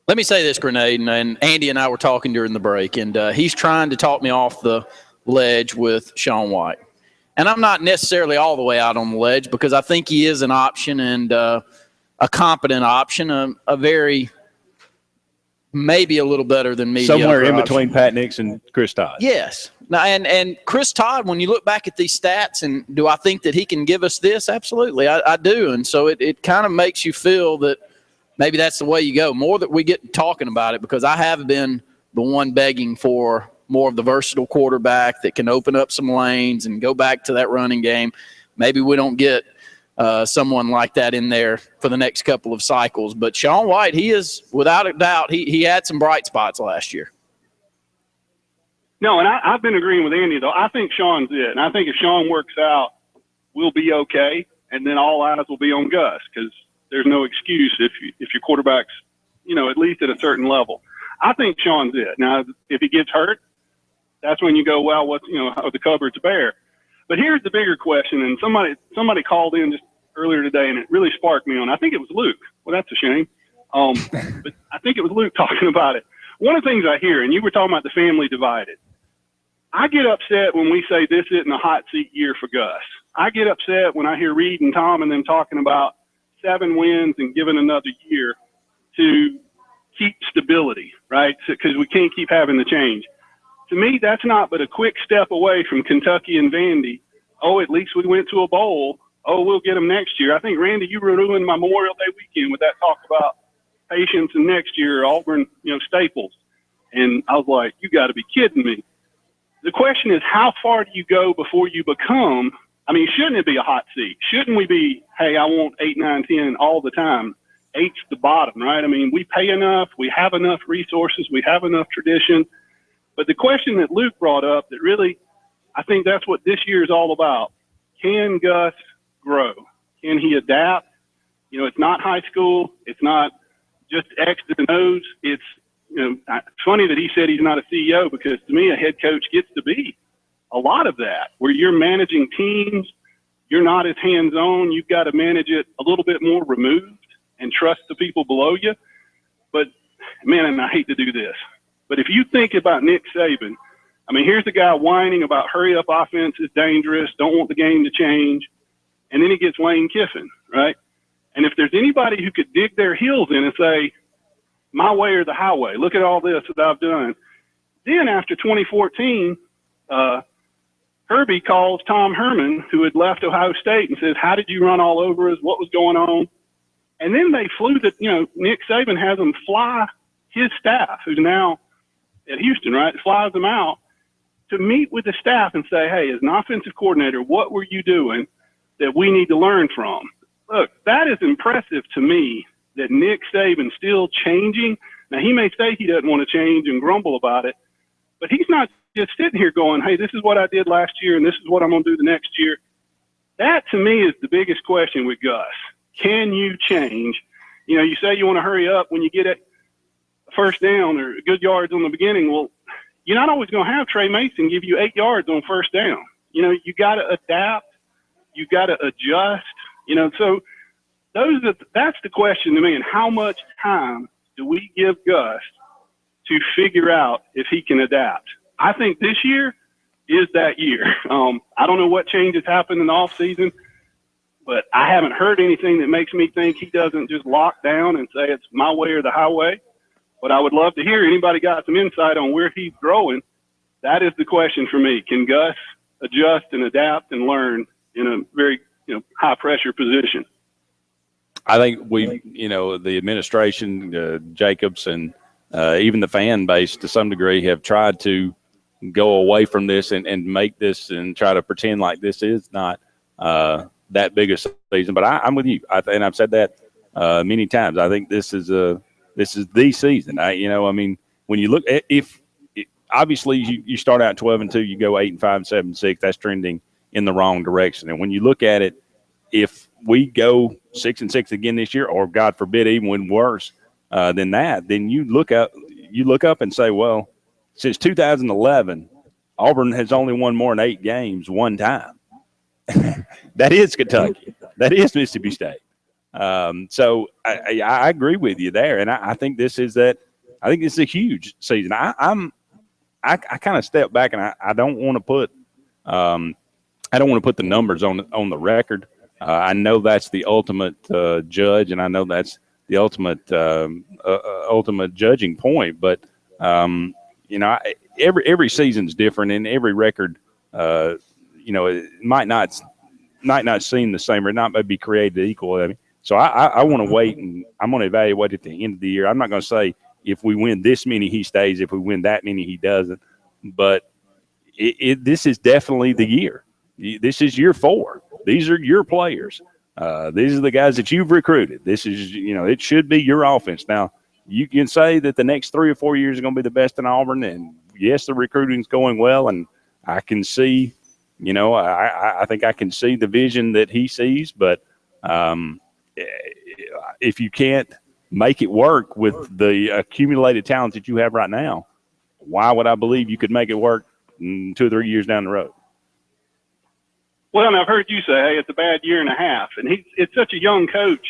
Let me say this, Grenade, and Andy and I were talking during the break, and he's trying to talk me off the ledge with Sean White. And I'm not necessarily all the way out on the ledge because I think he is an option and a competent option, a very maybe a little better than me. Somewhere in between Pat Nix and Chris Todd. Yes. Now, and Chris Todd, when you look back at these stats, and do I think that he can give us this? Absolutely, I do. And so it kind of makes you feel that maybe that's the way you go. More that we get talking about it, because I have been the one begging for more of the versatile quarterback that can open up some lanes and go back to that running game. Maybe we don't get someone like that in there for the next couple of cycles. But Sean White, he is, without a doubt, he had some bright spots last year. No, and I've been agreeing with Andy, though. I think Sean's it. And I think if Sean works out, we'll be okay. And then all eyes will be on Gus, because there's no excuse if your quarterback's, at least at a certain level. I think Sean's it. Now, if he gets hurt, that's when you go, well, the cupboard's bare. But here's the bigger question, and somebody called in just earlier today, and it really sparked me on. I think it was Luke. Well, that's a shame. But I think it was Luke talking about it. One of the things I hear, and you were talking about the family divided, I get upset when we say this isn't a hot seat year for Gus. I get upset when I hear Reed and Tom and them talking about 7 wins and giving another year to keep stability, right? Because we can't keep having the change. To me, that's not but a quick step away from Kentucky and Vandy. Oh, at least we went to a bowl. Oh, we'll get them next year. I think, Randy, you ruined my Memorial Day weekend with that talk about patience and next year, Auburn, staples. And I was like, you got to be kidding me. The question is, how far do you go before you become, I mean, shouldn't it be a hot seat? Shouldn't we be, hey, I want 8, 9, 10 all the time? 8's the bottom, right? I mean, we pay enough, we have enough resources, we have enough tradition. But the question that Luke brought up that really, I think that's what this year is all about. Can Gus grow? Can he adapt? You know, it's not high school. It's not just X's and O's. It's, you know, it's funny that he said he's not a CEO, because to me, a head coach gets to be a lot of that, where you're managing teams. You're not as hands-on. You've got to manage it a little bit more removed and trust the people below you. But, man, and I hate to do this, but if you think about Nick Saban, I mean, here's the guy whining about hurry up offense is dangerous, don't want the game to change, and then he gets Lane Kiffin, right? And if there's anybody who could dig their heels in and say, my way or the highway, look at all this that I've done. Then after 2014, Herbie calls Tom Herman, who had left Ohio State, and says, how did you run all over us? What was going on? And then they flew Nick Saban has them fly his staff, who's now at Houston, right? Flies them out to meet with the staff and say, hey, as an offensive coordinator, what were you doing that we need to learn from? Look, that is impressive to me, that Nick Saban's still changing. Now, he may say he doesn't want to change and grumble about it, but he's not just sitting here going, hey, this is what I did last year and this is what I'm going to do the next year. That, to me, is the biggest question with Gus. Can you change? You know, you say you want to hurry up when you get it first down or good yards on the beginning. Well, you're not always going to have Trey Mason give you 8 yards on first down. You know, you got to adapt. You got to adjust. You know, so that's the question to me. And how much time do we give Gus to figure out if he can adapt? I think this year is that year. I don't know what changes happen in the off season, but I haven't heard anything that makes me think he doesn't just lock down and say it's my way or the highway. But I would love to hear anybody got some insight on where he's growing. That is the question for me. Can Gus adjust and adapt and learn in a very high pressure position? I think the administration, Jacobs, and even the fan base to some degree have tried to go away from this and make this and try to pretend like this is not that big a season. But I'm with you. And I've said that many times. I think this is the season. When you look at, obviously you start out 12-2, you go 8-5, 7-6, that's trending in the wrong direction. And when you look at it, if we go 6-6 again this year, or God forbid, even when worse than that, then you look up and say, well, since 2011, Auburn has only won more than 8 games one time. That is Kentucky. That is Mississippi State. So I agree with you there, and I think this is that. I think this is a huge season. I kind of step back, and I don't want to put the numbers on the record. I know that's the ultimate judge, and I know that's the ultimate judging point. But every season's different, and every record, it might not seem the same, or not be created equal. I mean, so I want to wait, and I'm going to evaluate at the end of the year. I'm not going to say if we win this many, he stays. If we win that many, he doesn't. But this is definitely the year. This is year 4. These are your players. These are the guys that you've recruited. This is, it should be your offense. Now, you can say that the next 3 or 4 years are going to be the best in Auburn, and yes, the recruiting's going well, and I can see, I think I can see the vision that he sees, but if you can't make it work with the accumulated talent that you have right now, why would I believe you could make it work 2 or 3 years down the road? Well, and I've heard you say, hey, it's a bad year and a half, and it's such a young coach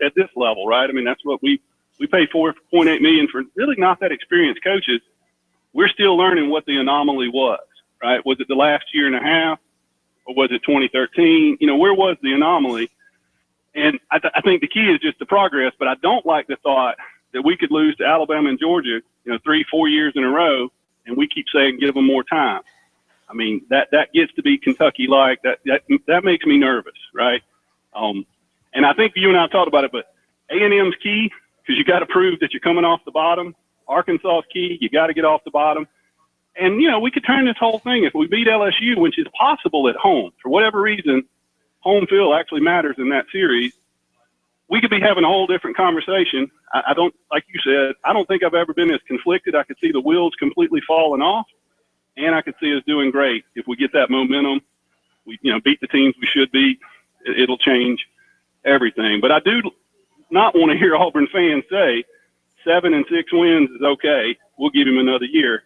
at this level, right? I mean, that's what we pay $4.8 million for really not that experienced coaches. We're still learning what the anomaly was, right? Was it the last year and a half, or was it 2013? Where was the anomaly? And I think the key is just the progress, but I don't like the thought that we could lose to Alabama and Georgia, 3-4 years in a row, and we keep saying give them more time. I mean, that gets to be Kentucky-like. That makes me nervous, right? And I think you and I talked about it, but A&M's key, because you got to prove that you're coming off the bottom. Arkansas is key. You got to get off the bottom. And, you know, we could turn this whole thing. If we beat LSU, which is possible at home, for whatever reason, home field actually matters in that series, we could be having a whole different conversation. I don't, like you said, I don't think I've ever been as conflicted. I could see the wheels completely falling off, and I could see us doing great. If we get that momentum, we, you know, beat the teams we should beat, it'll change everything. But I do not want to hear Auburn fans say 7 and 6 wins is okay. We'll give him another year.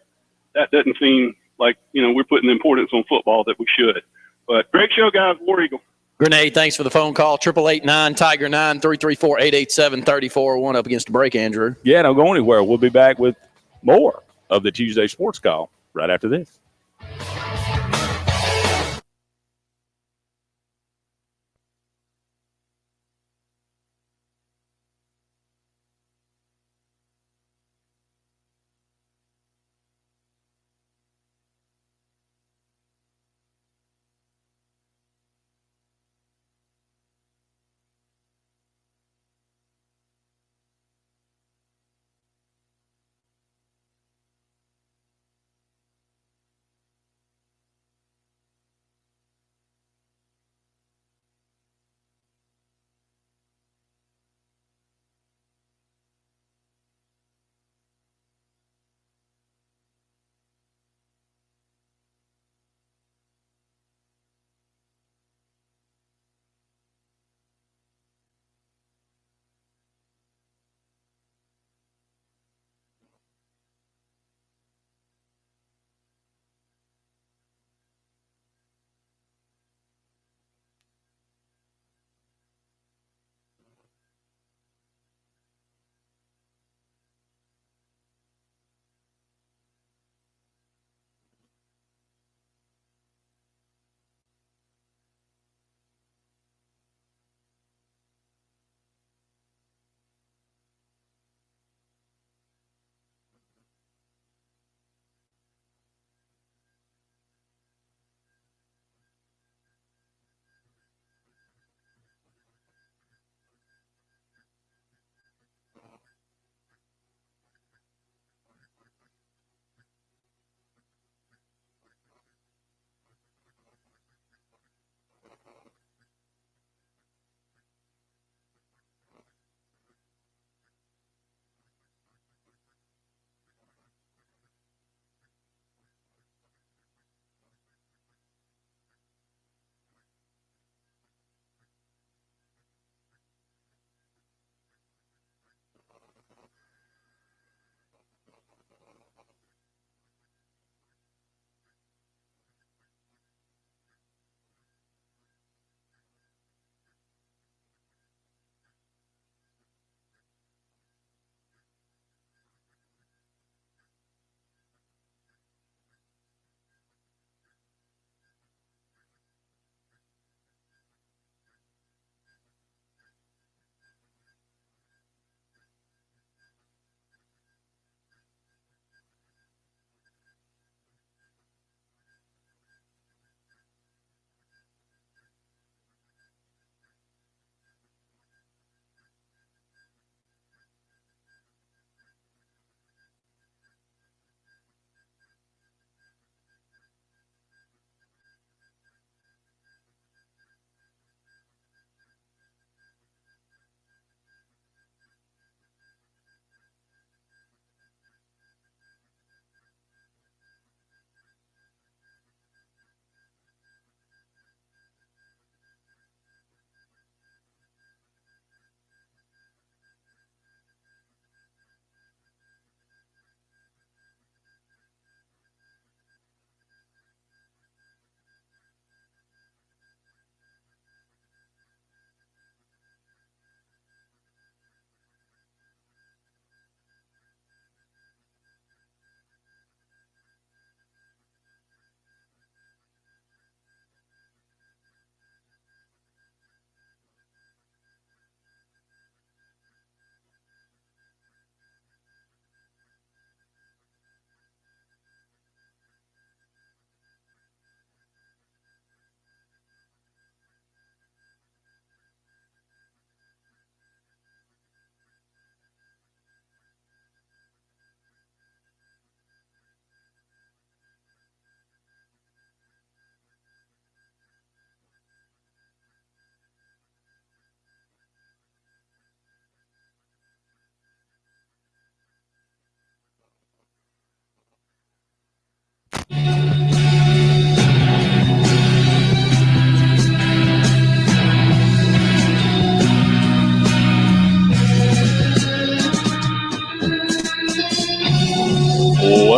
That doesn't seem like, you know, we're putting importance on football that we should. But great show, guys. War Eagle. Grenade, thanks for the phone call. 888-9-TIGER-9, 334-887-3401. Up against the break, Andrew. Yeah, don't go anywhere. We'll be back with more of the Tuesday Sports Call right after this.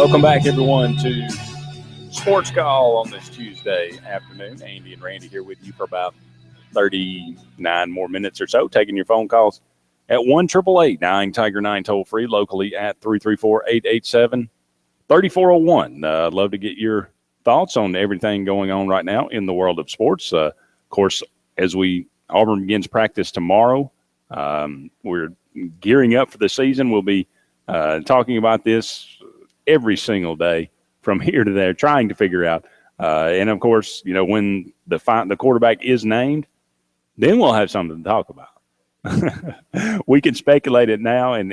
Welcome back, everyone, to Sports Call on this Tuesday afternoon. Andy and Randy here with you for about 39 more minutes or so, taking your phone calls at 1-888-9-TIGER-9 toll-free, locally at 334-887-3401. I'd love to get your thoughts on everything going on right now in the world of sports. Of course, as Auburn begins practice tomorrow, we're gearing up for the season. We'll be talking about this every single day from here to there, trying to figure out. And, of course, when the quarterback is named, then we'll have something to talk about. We can speculate it now and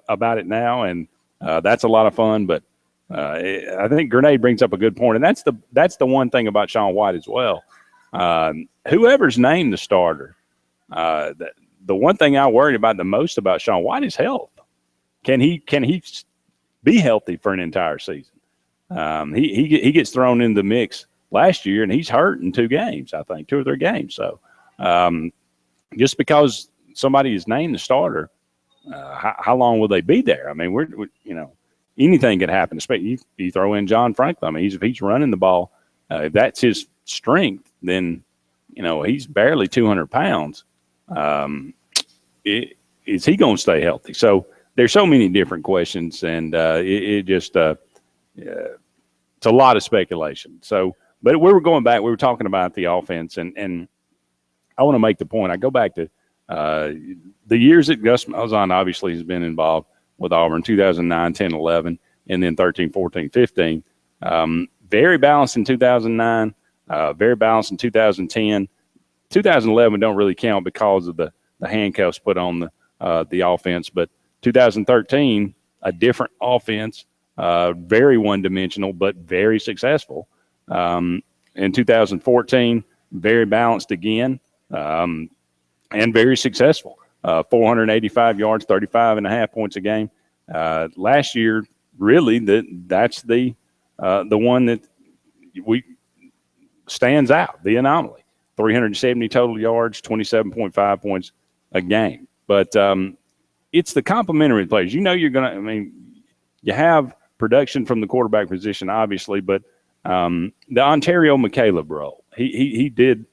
about it now, and that's a lot of fun. But I think Grenade brings up a good point, and that's the one thing about Sean White as well. Whoever's named the starter, the one thing I worried about the most about Sean White is health. Can he be healthy for an entire season? He gets thrown in the mix last year, and he's hurt in 2 games, I think, 2 or 3 games. So just because somebody is named the starter, how long will they be there? I mean, we're anything could happen. Especially you throw in John Franklin. I mean, if he's running the ball, if that's his strength, then he's barely 200 pounds. Is he going to stay healthy? So there's so many different questions, and it's a lot of speculation. So, but we were going back. We were talking about the offense, and I want to make the point. I go back to the years that Gus Malzahn obviously has been involved with Auburn, 2009, 10, 11, and then 13, 14, 15. Very balanced in 2009, very balanced in 2010. 2011 don't really count because of the handcuffs put on the offense, but 2013, a different offense, very one-dimensional, but very successful. In 2014, very balanced again, and very successful. 485 yards, 35.5 points a game. Last year, really, that's the one that stands out, the anomaly. 370 total yards, 27.5 points a game. But it's the complementary players. You have production from the quarterback position, obviously, but the Ontario McCaleb role, he did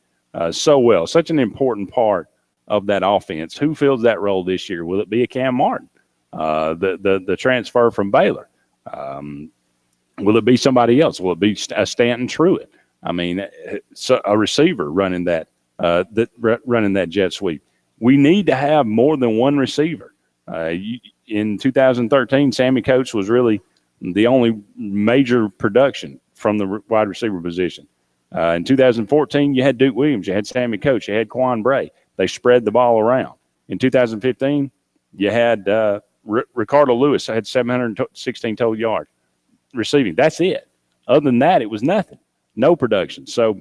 so well, such an important part of that offense. Who fills that role this year? Will it be a Cam Martin, the transfer from Baylor? Will it be somebody else? Will it be a Stanton Truitt? I mean, a receiver running that jet sweep. We need to have more than one receiver. In 2013, Sammy Coates was really the only major production from the wide receiver position. In 2014, you had Duke Williams, you had Sammy Coates, you had Quan Bray. They spread the ball around. In 2015, you had Ricardo Lewis had 716 total yards receiving. That's it. Other than that, it was nothing. No production. So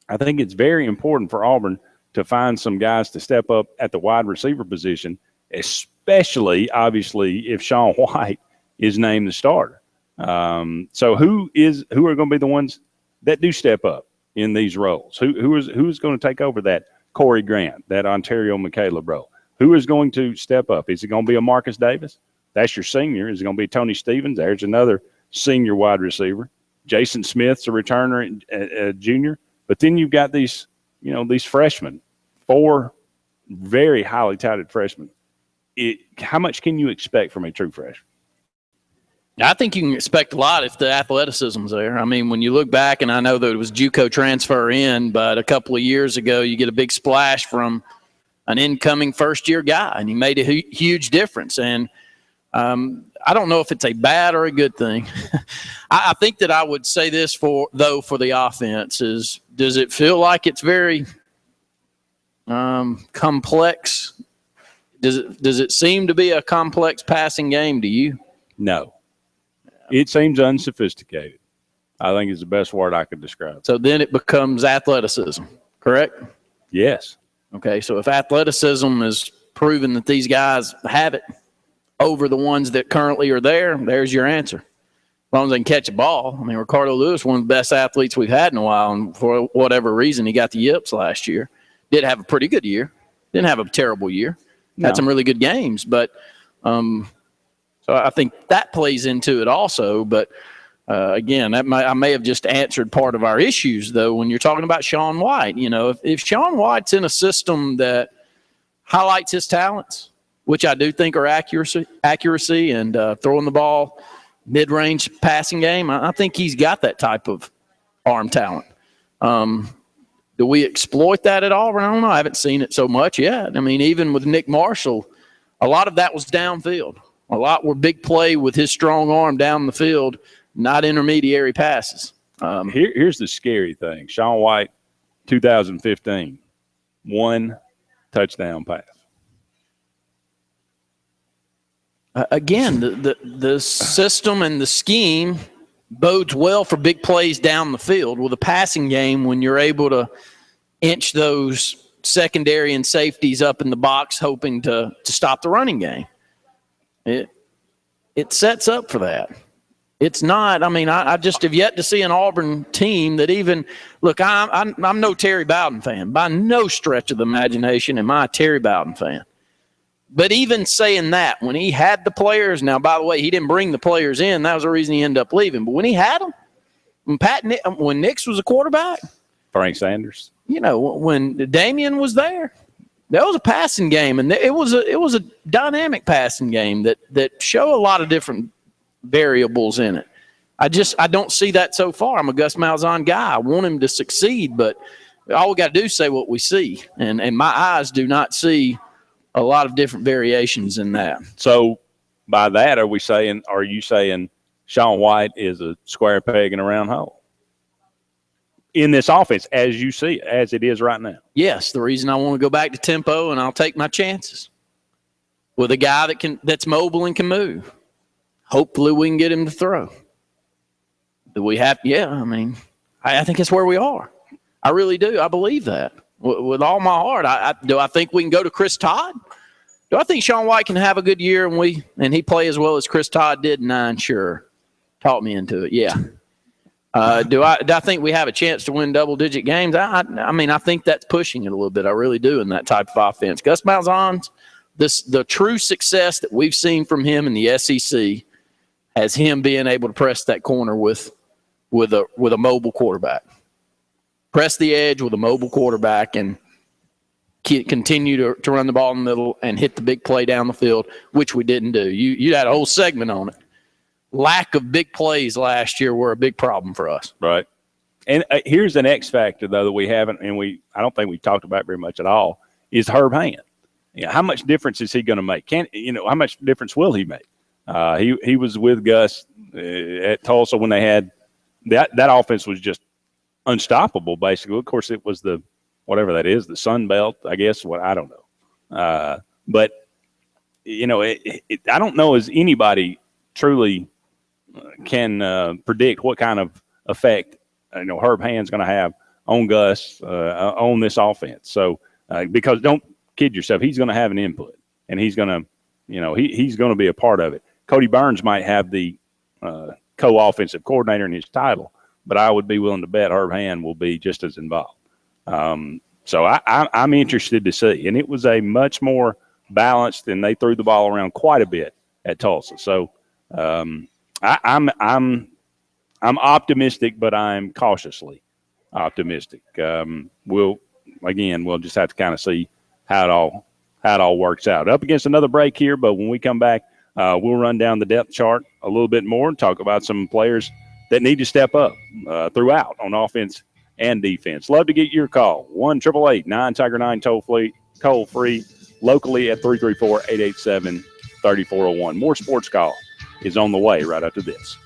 I think it's very important for Auburn to find some guys to step up at the wide receiver position, especially, obviously, if Sean White is named the starter. So who are going to be the ones that do step up in these roles? Who's going to take over that Corey Grant, that Ontario McCaleb role? Who is going to step up? Is it going to be a Marcus Davis? That's your senior. Is it going to be Tony Stevens? There's another senior wide receiver. Jason Smith's a returner, junior. But then you've got these freshmen, 4 very highly touted freshmen. How much can you expect from a true freshman? I think you can expect a lot if the athleticism's there. I mean, when you look back, and I know that it was JUCO transfer in, but a couple of years ago, you get a big splash from an incoming first-year guy, and he made a huge difference. And I don't know if it's a bad or a good thing. I think that I would say this for the offense is, does it feel like it's very complex? Does it seem to be a complex passing game to you? No. It seems unsophisticated. I think is the best word I could describe. So then it becomes athleticism, correct? Yes. Okay, so if athleticism is proven that these guys have it over the ones that currently are there's your answer. As long as they can catch a ball. I mean, Ricardo Lewis, one of the best athletes we've had in a while, and for whatever reason, he got the yips last year. Did have a pretty good year. Didn't have a terrible year. Had some really good games, but So I think that plays into it also. But again, I may have just answered part of our issues, though, when you're talking about Sean White. If Sean White's in a system that highlights his talents, which I do think are accuracy and throwing the ball, mid-range passing game, I think he's got that type of arm talent. Do we exploit that at all? I don't know. I haven't seen it so much yet. I mean, even with Nick Marshall, a lot of that was downfield. A lot were big play with his strong arm down the field, not intermediary passes. Here's the scary thing. Sean White, 2015, 1 touchdown pass. Again, the system and the scheme bodes well for big plays down the field. With a passing game, when you're able to inch those secondary and safeties up in the box, hoping to stop the running game, it sets up for that. It's not. I mean, I just have yet to see an Auburn team that even look. I'm no Terry Bowden fan by no stretch of the imagination. Am I a Terry Bowden fan? But even saying that, when he had the players, now, by the way, he didn't bring the players in. That was the reason he ended up leaving. But when he had them, when Nix was a quarterback, Frank Sanders, when Damian was there, that was a passing game, and it was a dynamic passing game that show a lot of different variables in it. I don't see that so far. I'm a Gus Malzahn guy. I want him to succeed, but all we got to do is say what we see, and my eyes do not see a lot of different variations in that. So by that, are you saying Sean White is a square peg in a round hole in this offense as you see it, as it is right now? Yes. The reason I want to go back to tempo, and I'll take my chances with a guy that's mobile and can move. Hopefully we can get him to throw. Do we have? Yeah. I mean, I think that's where we are. I really do. I believe that. With all my heart. Do I think we can go to Chris Todd? Do I think Sean White can have a good year and he play as well as Chris Todd did? Nine, sure. Talk me into it, yeah. Do I think we have a chance to win double-digit games? I mean, I think that's pushing it a little bit. I really do in that type of offense. Gus Malzahn's, the true success that we've seen from him in the SEC has him being able to press that corner with a mobile quarterback. Press the edge with a mobile quarterback and continue to run the ball in the middle and hit the big play down the field, which we didn't do. You had a whole segment on it. Lack of big plays last year were a big problem for us. Right. And here's an X factor, though, that we haven't, and I don't think we talked about very much at all, is Herb Hand. How much difference is he going to make? How much difference will he make? He was with Gus at Tulsa when they had that offense was just unstoppable, basically. Of course, it was the whatever that is, the Sun Belt, I guess. What I don't know, but I don't know as anybody truly can predict what kind of effect Herb Hand's going to have on Gus on this offense. So because don't kid yourself, he's going to have an input, and he's going to he's going to be a part of it. Cody Burns might have the co-offensive coordinator in his title, but I would be willing to bet Herb Hand will be just as involved. So I'm interested to see. And it was a much more balanced, and they threw the ball around quite a bit at Tulsa. So I'm optimistic, but I'm cautiously optimistic. We'll just have to kind of see how it all works out. Up against another break here, but when we come back, we'll run down the depth chart a little bit more and talk about some players that need to step up throughout on offense and defense. Love to get your call. 1-888-9-TIGER-9 toll free locally at 334-887-3401. More Sports Call is on the way right after this.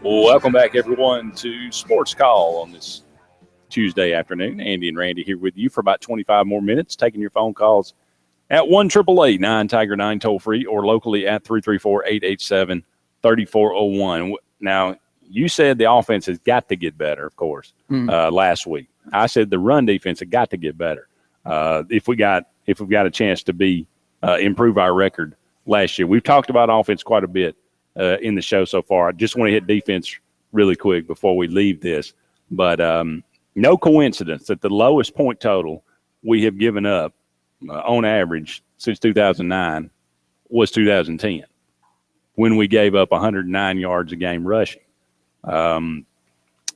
Welcome back, everyone, to Sports Call on this Tuesday afternoon. Andy and Randy here with you for about 25 more minutes, taking your phone calls at 1-888-9-TIGER-9 toll-free or locally at 334-887-3401. Now, you said the offense has got to get better, of course, last week. I said the run defense has got to get better. If we've got a chance to improve our record last year. We've talked about offense quite a bit in the show so far. I just want to hit defense really quick before we leave this. But no coincidence that the lowest point total we have given up on average since 2009 was 2010, when we gave up 109 yards a game rushing.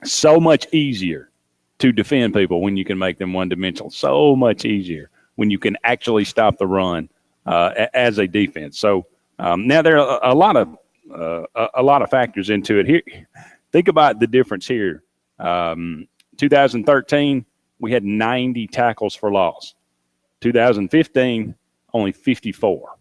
So much easier to defend people when you can make them one-dimensional. So much easier when you can actually stop the run as a defense. So now there are a lot of factors into it here. Think about the difference here. 2013, we had 90 tackles for loss. 2015, only 54.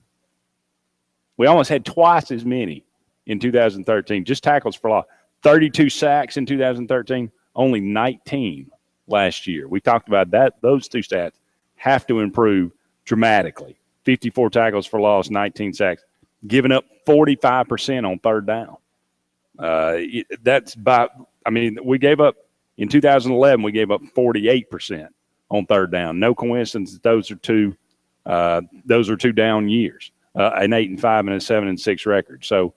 We almost had twice as many in 2013, just tackles for loss. 32 sacks in 2013, only 19 last year. We talked about that. Those two stats have to improve dramatically. 54 tackles for loss, 19 sacks. Giving up 45% on third down. We gave up, in 2011, we gave up 48% on third down. No coincidence that those are two down years, an 8-5 and a 7-6 record. So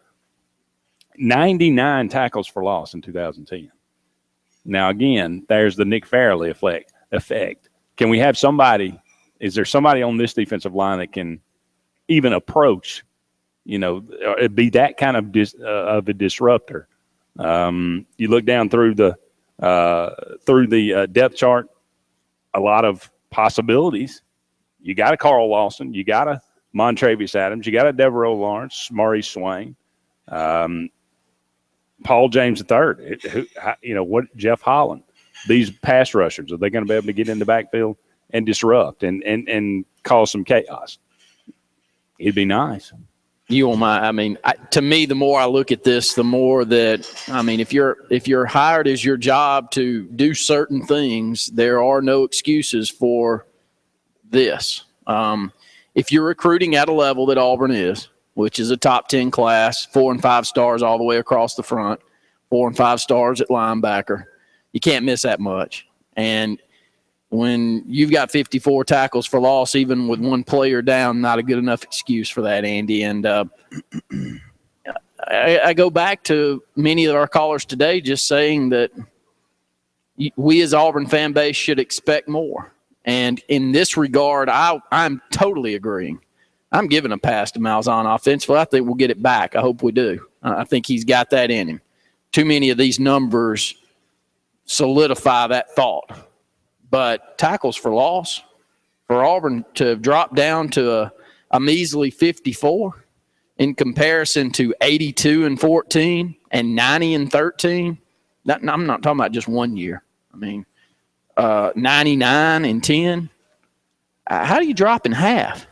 99 tackles for loss in 2010. Now, again, there's the Nick Farrelly effect. Can we have somebody, is there somebody on this defensive line that can even approach, be that kind of a disruptor? You look down through the depth chart, a lot of possibilities. You got a Carl Lawson, you got a Montravius Adams, you got a Devereaux Lawrence, Maurice Swain, Paul James III. Jeff Holland. These pass rushers, are they going to be able to get in the backfield and disrupt and cause some chaos? It'd be nice. To me, the more I look at this, the more that, if you're hired as your job to do certain things, there are no excuses for this. If you're recruiting at a level that Auburn is, which is a top 10 class, 4 and 5 stars all the way across the front, 4 and 5 stars at linebacker, you can't miss that much. And when you've got 54 tackles for loss, even with one player down, not a good enough excuse for that, Andy. And I go back to many of our callers today just saying that we as Auburn fan base should expect more. And in this regard, I'm totally agreeing. I'm giving a pass to Malzahn offensively. I think we'll get it back. I hope we do. I think he's got that in him. Too many of these numbers solidify that thought. But tackles for loss, for Auburn to drop down to a measly 54 in comparison to 82 and 14 and 90 and 13. I'm not talking about just 1 year. 99 and 10. How do you drop in half?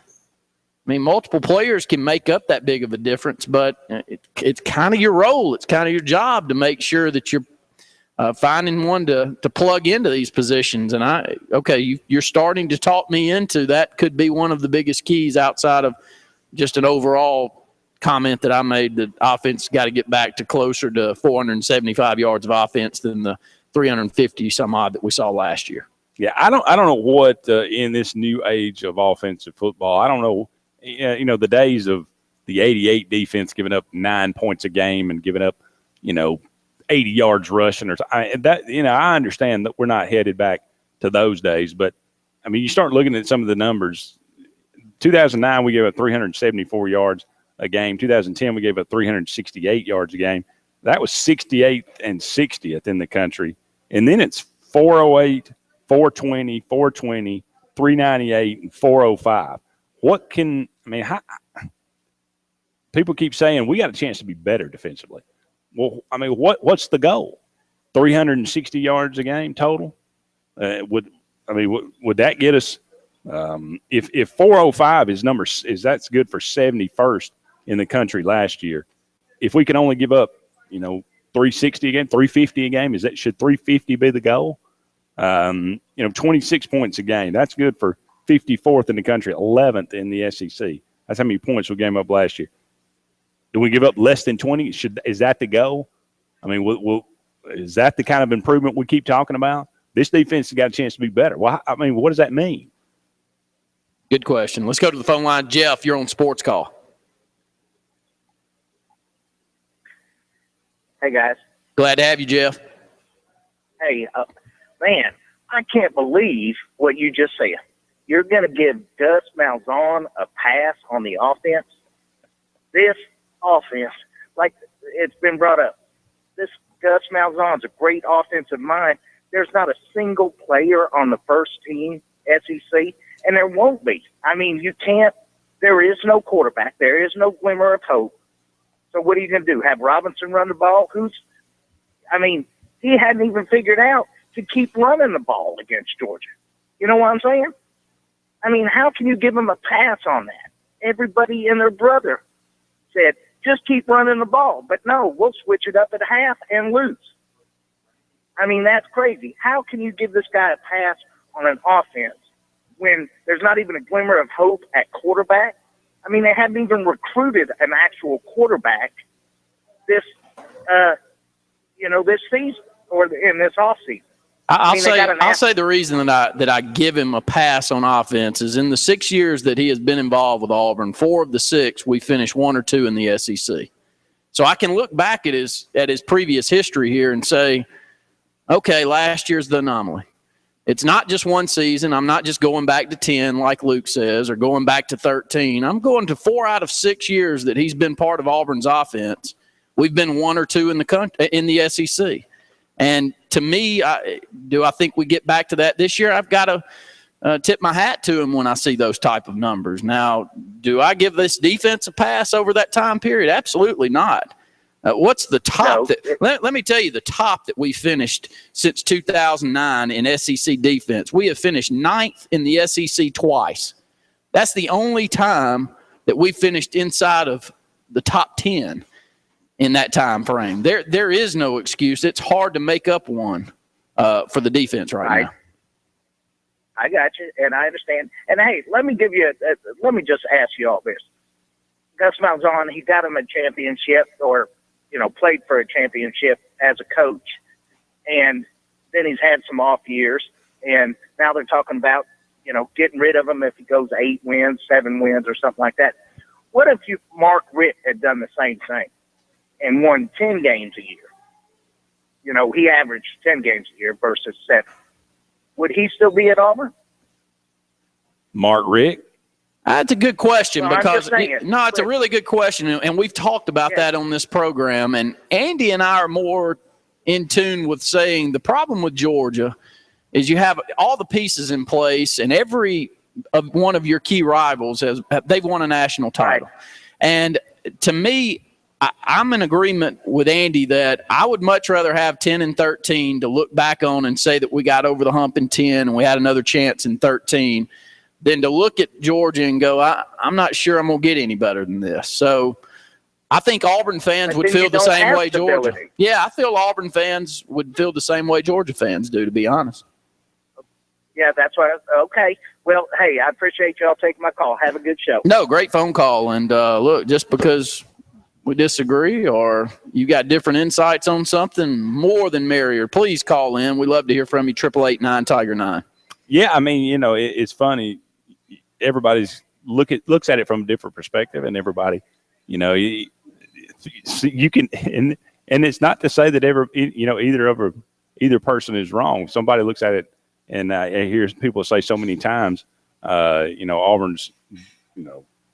Multiple players can make up that big of a difference, but it's kind of your role. It's kind of your job to make sure that you're finding one to plug into these positions. And you're starting to talk me into that could be one of the biggest keys outside of just an overall comment that I made that offense got to get back to closer to 475 yards of offense than the 350 some odd that we saw last year. Yeah, I don't know what in this new age of offensive football, I don't know, the days of the 88 defense giving up 9 points a game and giving up, 80 yards rushing I understand that we're not headed back to those days, but you start looking at some of the numbers. 2009, we gave up 374 yards a game. 2010, we gave up 368 yards a game. That was 68th and 60th in the country. And then it's 408, 420, 420, 398, and 405. People keep saying we got a chance to be better defensively. Well, what's the goal? 360 yards a game total? Would that get us? If 405 is that's good for 71st in the country last year. If we can only give up, 360 a game, 350 a game? Should 350 be the goal? 26 points a game. That's good for 54th in the country, 11th in the SEC. That's how many points we gave up last year. Do we give up less than 20? Is that the goal? I mean, is that the kind of improvement we keep talking about? This defense has got a chance to be better. Well, I mean, what does that mean? Good question. Let's go to the phone line. Jeff, you're on Sports Call. Hey, guys. Glad to have you, Jeff. Hey, man, I can't believe what you just said. You're going to give Gus Malzahn a pass on the offense? This offense, like it's been brought up, this Gus Malzahn's a great offensive mind. There's not a single player on the first team SEC, and there won't be. I mean, you can't – there is no quarterback. There is no glimmer of hope. So what are you going to do, have Robinson run the ball? He hadn't even figured out to keep running the ball against Georgia. You know what I'm saying? I mean, how can you give him a pass on that? Everybody and their brother said, just keep running the ball. But no, we'll switch it up at half and lose. I mean, that's crazy. How can you give this guy a pass on an offense when there's not even a glimmer of hope at quarterback? I mean, they haven't even recruited an actual quarterback this season or in this offseason. I'll say the reason that I give him a pass on offense is in the 6 years that he has been involved with Auburn, 4 of the 6 we finished 1 or 2 in the SEC. So I can look back at his previous history here and say, okay, last year's the anomaly. It's not just one season. I'm not just going back to 10 like Luke says or going back to 13. I'm going to 4 out of 6 years that he's been part of Auburn's offense. We've been 1 or 2 in the SEC. And to me, do I think we get back to that this year? I've got to tip my hat to him when I see those type of numbers. Now, do I give this defense a pass over that time period? Absolutely not. What's the top? Let me tell you the top that we finished since 2009 in SEC defense. We have finished 9th in the SEC twice. That's the only time that we finished inside of the top 10 in that time frame. There is no excuse. It's hard to make up one for the defense right now. I got you, and I understand. And hey, let me just ask you all this. Gus Malzahn, he got him a championship, or played for a championship as a coach, and then he's had some off years, and now they're talking about getting rid of him if he goes 8 wins, 7 wins, or something like that. What if Mark Richt had done the same thing and won 10 games a year? He averaged 10 games a year versus 7. Would he still be at Auburn? Mark Richt? That's a good question because it's a really good question, and we've talked about that on this program. And Andy and I are more in tune with saying the problem with Georgia is you have all the pieces in place, and every one of your key rivals they've won a national title. Right. And to me, I'm in agreement with Andy that I would much rather have 10 and 13 to look back on and say that we got over the hump in 10 and we had another chance in 13 than to look at Georgia and go, I'm not sure I'm going to get any better than this. So I think Auburn fans would feel the same way Georgia. Yeah, I feel Auburn fans would feel the same way Georgia fans do, to be honest. Yeah, that's why. Okay. Well, hey, I appreciate y'all taking my call. Have a good show. No, great phone call. And look, just because we disagree or you got different insights on something, more than merrier. Please call in. We'd love to hear from you. 888-9-TIGER-9. Yeah, I mean, it's funny. Everybody's looks at it from a different perspective, and everybody, you can, and it's not to say that either person is wrong. Somebody looks at it, and I hear people say so many times, Auburn's,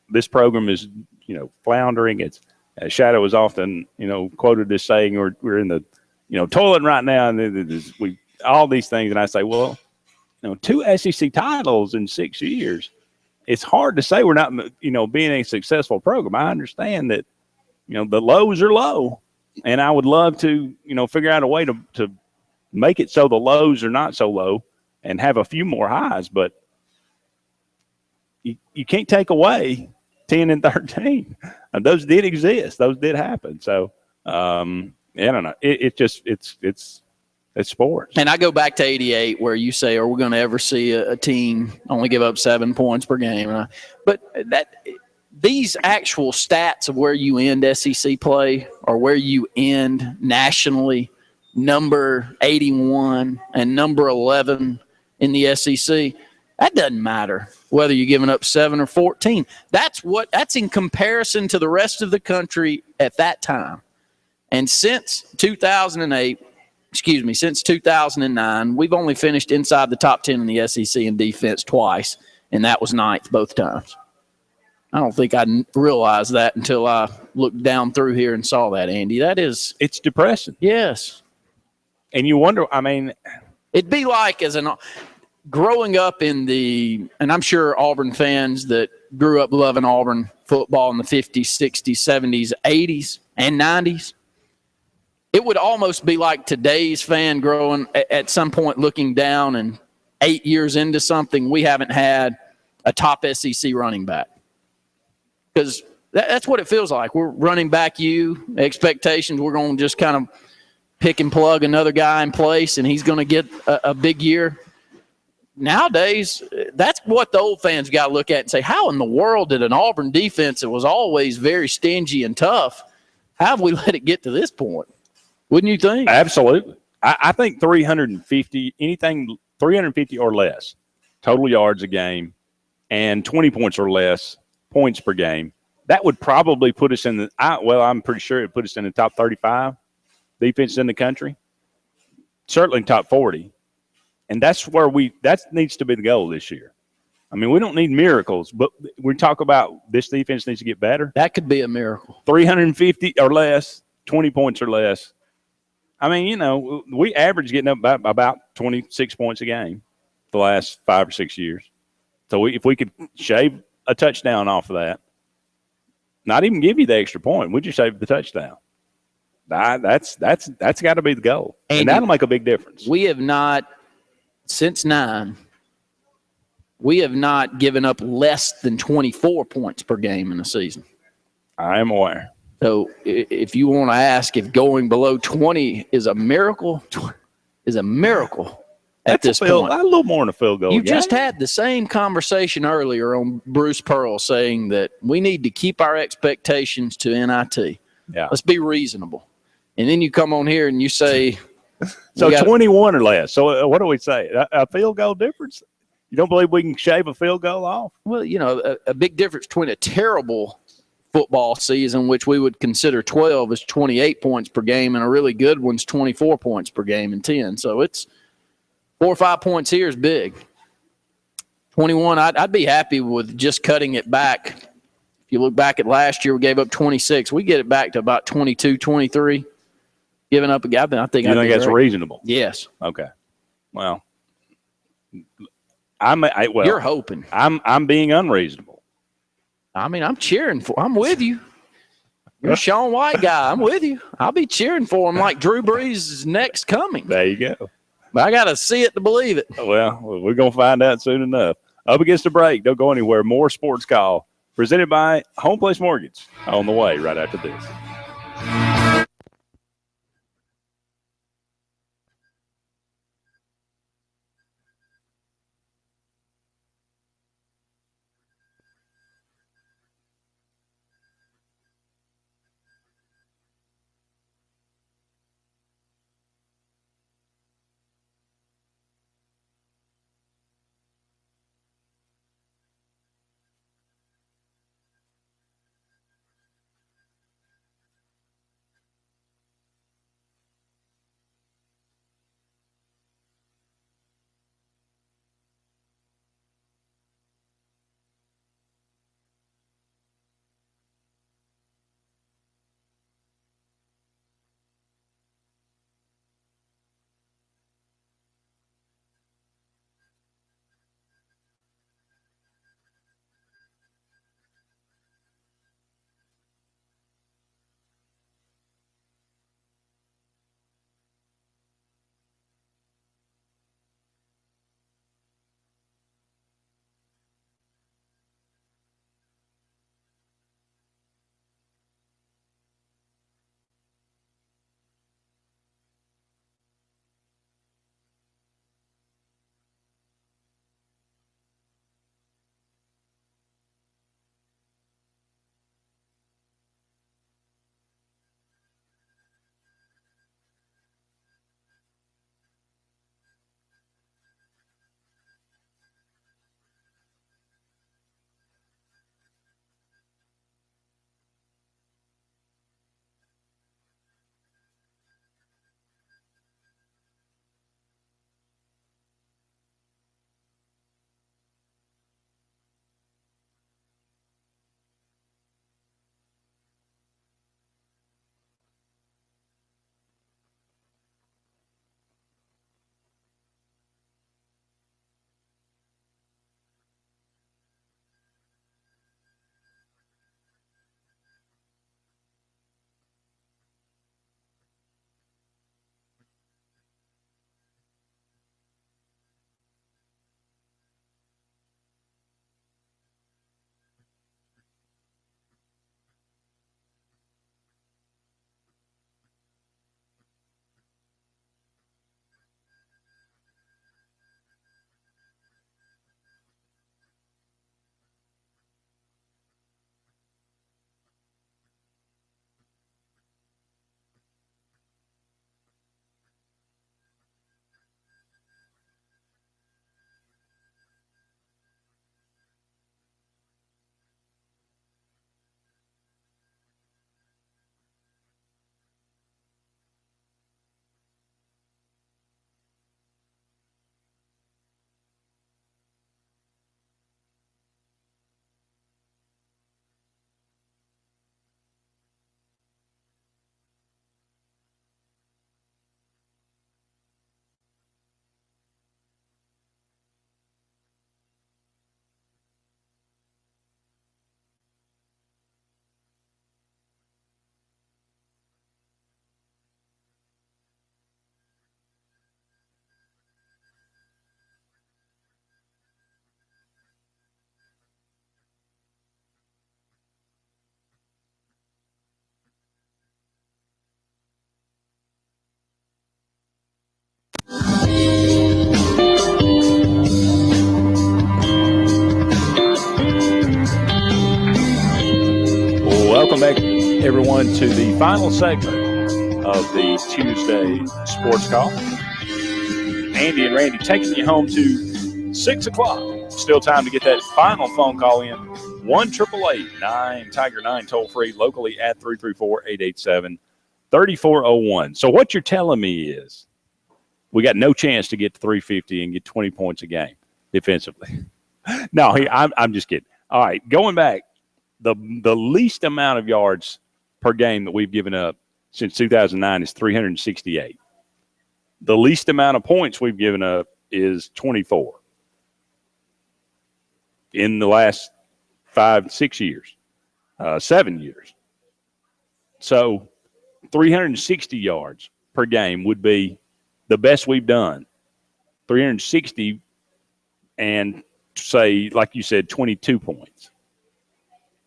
this program is, floundering. It's Shadow is often, quoted as saying, we're in the, toilet right now, and we all these things, and I say, well, 2 SEC titles in 6 years. It's hard to say we're not, being a successful program. I understand that, the lows are low, and I would love to, figure out a way to make it so the lows are not so low and have a few more highs. But you can't take away 10 and 13. Those did exist. Those did happen. So, I don't know. It's sports. And I go back to '88, where you say, "Are we going to ever see a team only give up 7 points per game?" But these actual stats of where you end SEC play or where you end nationally, number 81 and number 11 in the SEC, that doesn't matter whether you're giving up 7 or 14. That's in comparison to the rest of the country at that time. And since 2009, we've only finished inside the top 10 in the SEC in defense twice, and that was ninth both times. I don't think I realized that until I looked down through here and saw that, Andy. It's depressing. Yes. And you wonder, I mean, it'd be like growing up and I'm sure Auburn fans that grew up loving Auburn football in the 50s, 60s, 70s, 80s, and 90s, it would almost be like today's fan growing at some point looking down and 8 years into something, we haven't had a top SEC running back. Because that's what it feels like. We're running back expectations. We're going to just kind of pick and plug another guy in place, and he's going to get a big year. Nowadays, that's what the old fans got to look at and say, how in the world did an Auburn defense that was always very stingy and tough, how have we let it get to this point? Wouldn't you think? Absolutely. I think 350 or less total yards a game and 20 points or less points per game, that would probably put us in I'm pretty sure it put us in the top 35 defense in the country, certainly top 40. And that's where that needs to be the goal this year. I mean, we don't need miracles, but we talk about this defense needs to get better. That could be a miracle. 350 or less, 20 points or less. I mean, we average getting up about 26 points a game the last 5 or 6 years. So if we could shave a touchdown off of that, not even give you the extra point, we just shave the touchdown. That's got to be the goal, and that'll make a big difference. We have not, since 9, we have not given up less than 24 points per game in a season. I am aware. So if you want to ask if going below 20 is a miracle, at this point. A little more than a field goal. You just had the same conversation earlier on Bruce Pearl saying that we need to keep our expectations to NIT. Yeah. Let's be reasonable. And then you come on here and you say. So 21 or less. So what do we say? A field goal difference? You don't believe we can shave a field goal off? Well, a big difference between a terrible football season, which we would consider 12, is 28 points per game, and a really good one's 24 points per game and 10. So it's 4 or 5 points here is big. 21, I'd be happy with just cutting it back. If you look back at last year, we gave up 26. We get it back to about 22, 23. Giving up a guy, I think that's reasonable. Yes. Okay. Well, you're hoping. I'm being unreasonable. I mean, I'm with you. You're a Sean White guy. I'm with you. I'll be cheering for him like Drew Brees' next coming. There you go. But I got to see it to believe it. Well, we're going to find out soon enough. Up against the break. Don't go anywhere. More Sports Call presented by Home Place Mortgage on the way right after this. on to the final segment of the Tuesday Sports Call. Andy and Randy taking you home to 6 o'clock. Still time to get that final phone call in. 1-888-9-TIGER-9 toll free locally at 334-887-3401. So what you're telling me is we got no chance to get to 350 and get 20 points a game defensively. No, I'm just kidding. All right, going back, the least amount of yards per game that we've given up since 2009 is 368. The least amount of points we've given up is 24 in the last 5-6 years, 7 years. So 360 yards per game would be the best we've done. 360 and say, like you said, 22 points.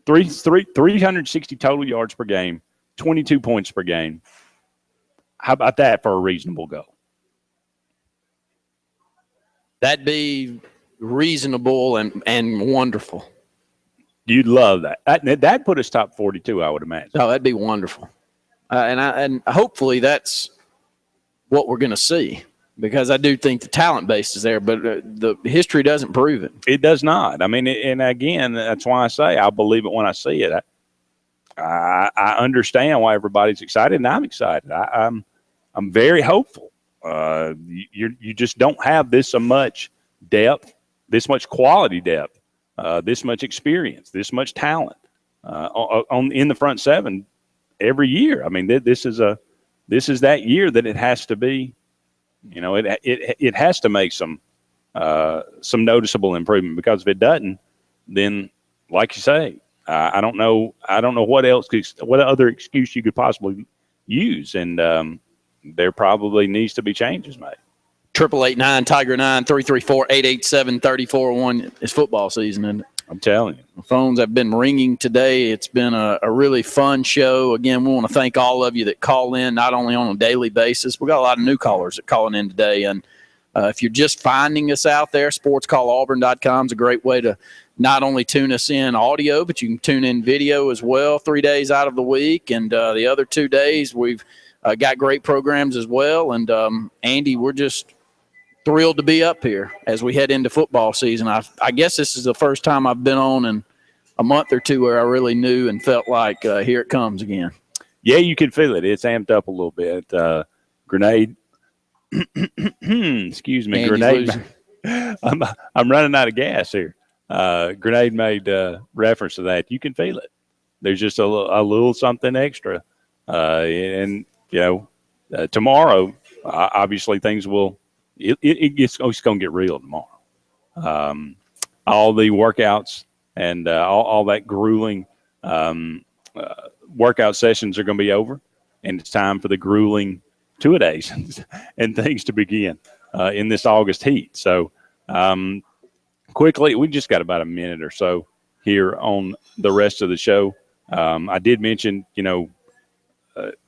360 total yards per game, 22 points per game. How about that for a reasonable goal? That'd be reasonable and wonderful. You'd love that. That'd put us top 42, I would imagine. Oh, that'd be wonderful. And hopefully that's what we're going to see, because I do think the talent base is there, but the history doesn't prove it. It does not. I mean, and again, that's why I say I believe it when I see it. I understand why everybody's excited, and I'm excited. I'm very hopeful. You just don't have this much depth, this much quality depth, this much experience, this much talent in the front seven every year. I mean, this is that year that it has to be. You know, it has to make some noticeable improvement, because if it doesn't, then like you say, I don't know what other excuse you could possibly use, and there probably needs to be changes made. 888-9-TIGER-9 334-887-3401. It's football season, and I'm telling you, the phones have been ringing today. It's been a really fun show. Again, we want to thank all of you that call in, not only on a daily basis. We got a lot of new callers that calling in today, and if you're just finding us out there, sportscallauburn.com is a great way to not only tune us in audio, but you can tune in video as well 3 days out of the week, and the other 2 days we've got great programs as well. And Andy, we're just thrilled to be up here as we head into football season. I guess this is the first time I've been on in a month or two where I really knew and felt like here it comes again. Yeah, you can feel it. It's amped up a little bit. Grenade. Excuse me, Andy's Grenade. I'm running out of gas here. Grenade made reference to that. You can feel it. There's just a little something extra. And, you know, tomorrow, obviously things will – it's going to get real tomorrow. All the workouts and all that grueling workout sessions are going to be over, and it's time for the grueling two-a-days and things to begin in this August heat. So quickly, we just got about a minute or so here on the rest of the show. I did mention, you know,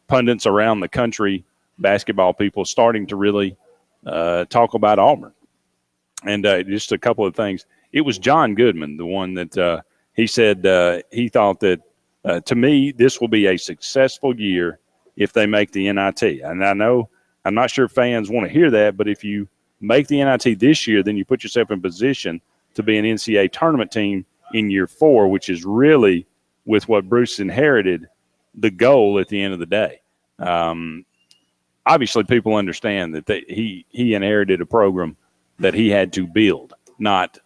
pundits around the country, basketball people starting to really talk about Auburn. And just a couple of things. It was John Goodman, the one that he said he thought that, to me, this will be a successful year if they make the NIT. And I know, I'm not sure fans want to hear that, but if you make the NIT this year, then you put yourself in position to be an NCAA tournament team in year 4, which is really, with what Bruce inherited, the goal at the end of the day. Obviously, people understand that he inherited a program that he had to build, not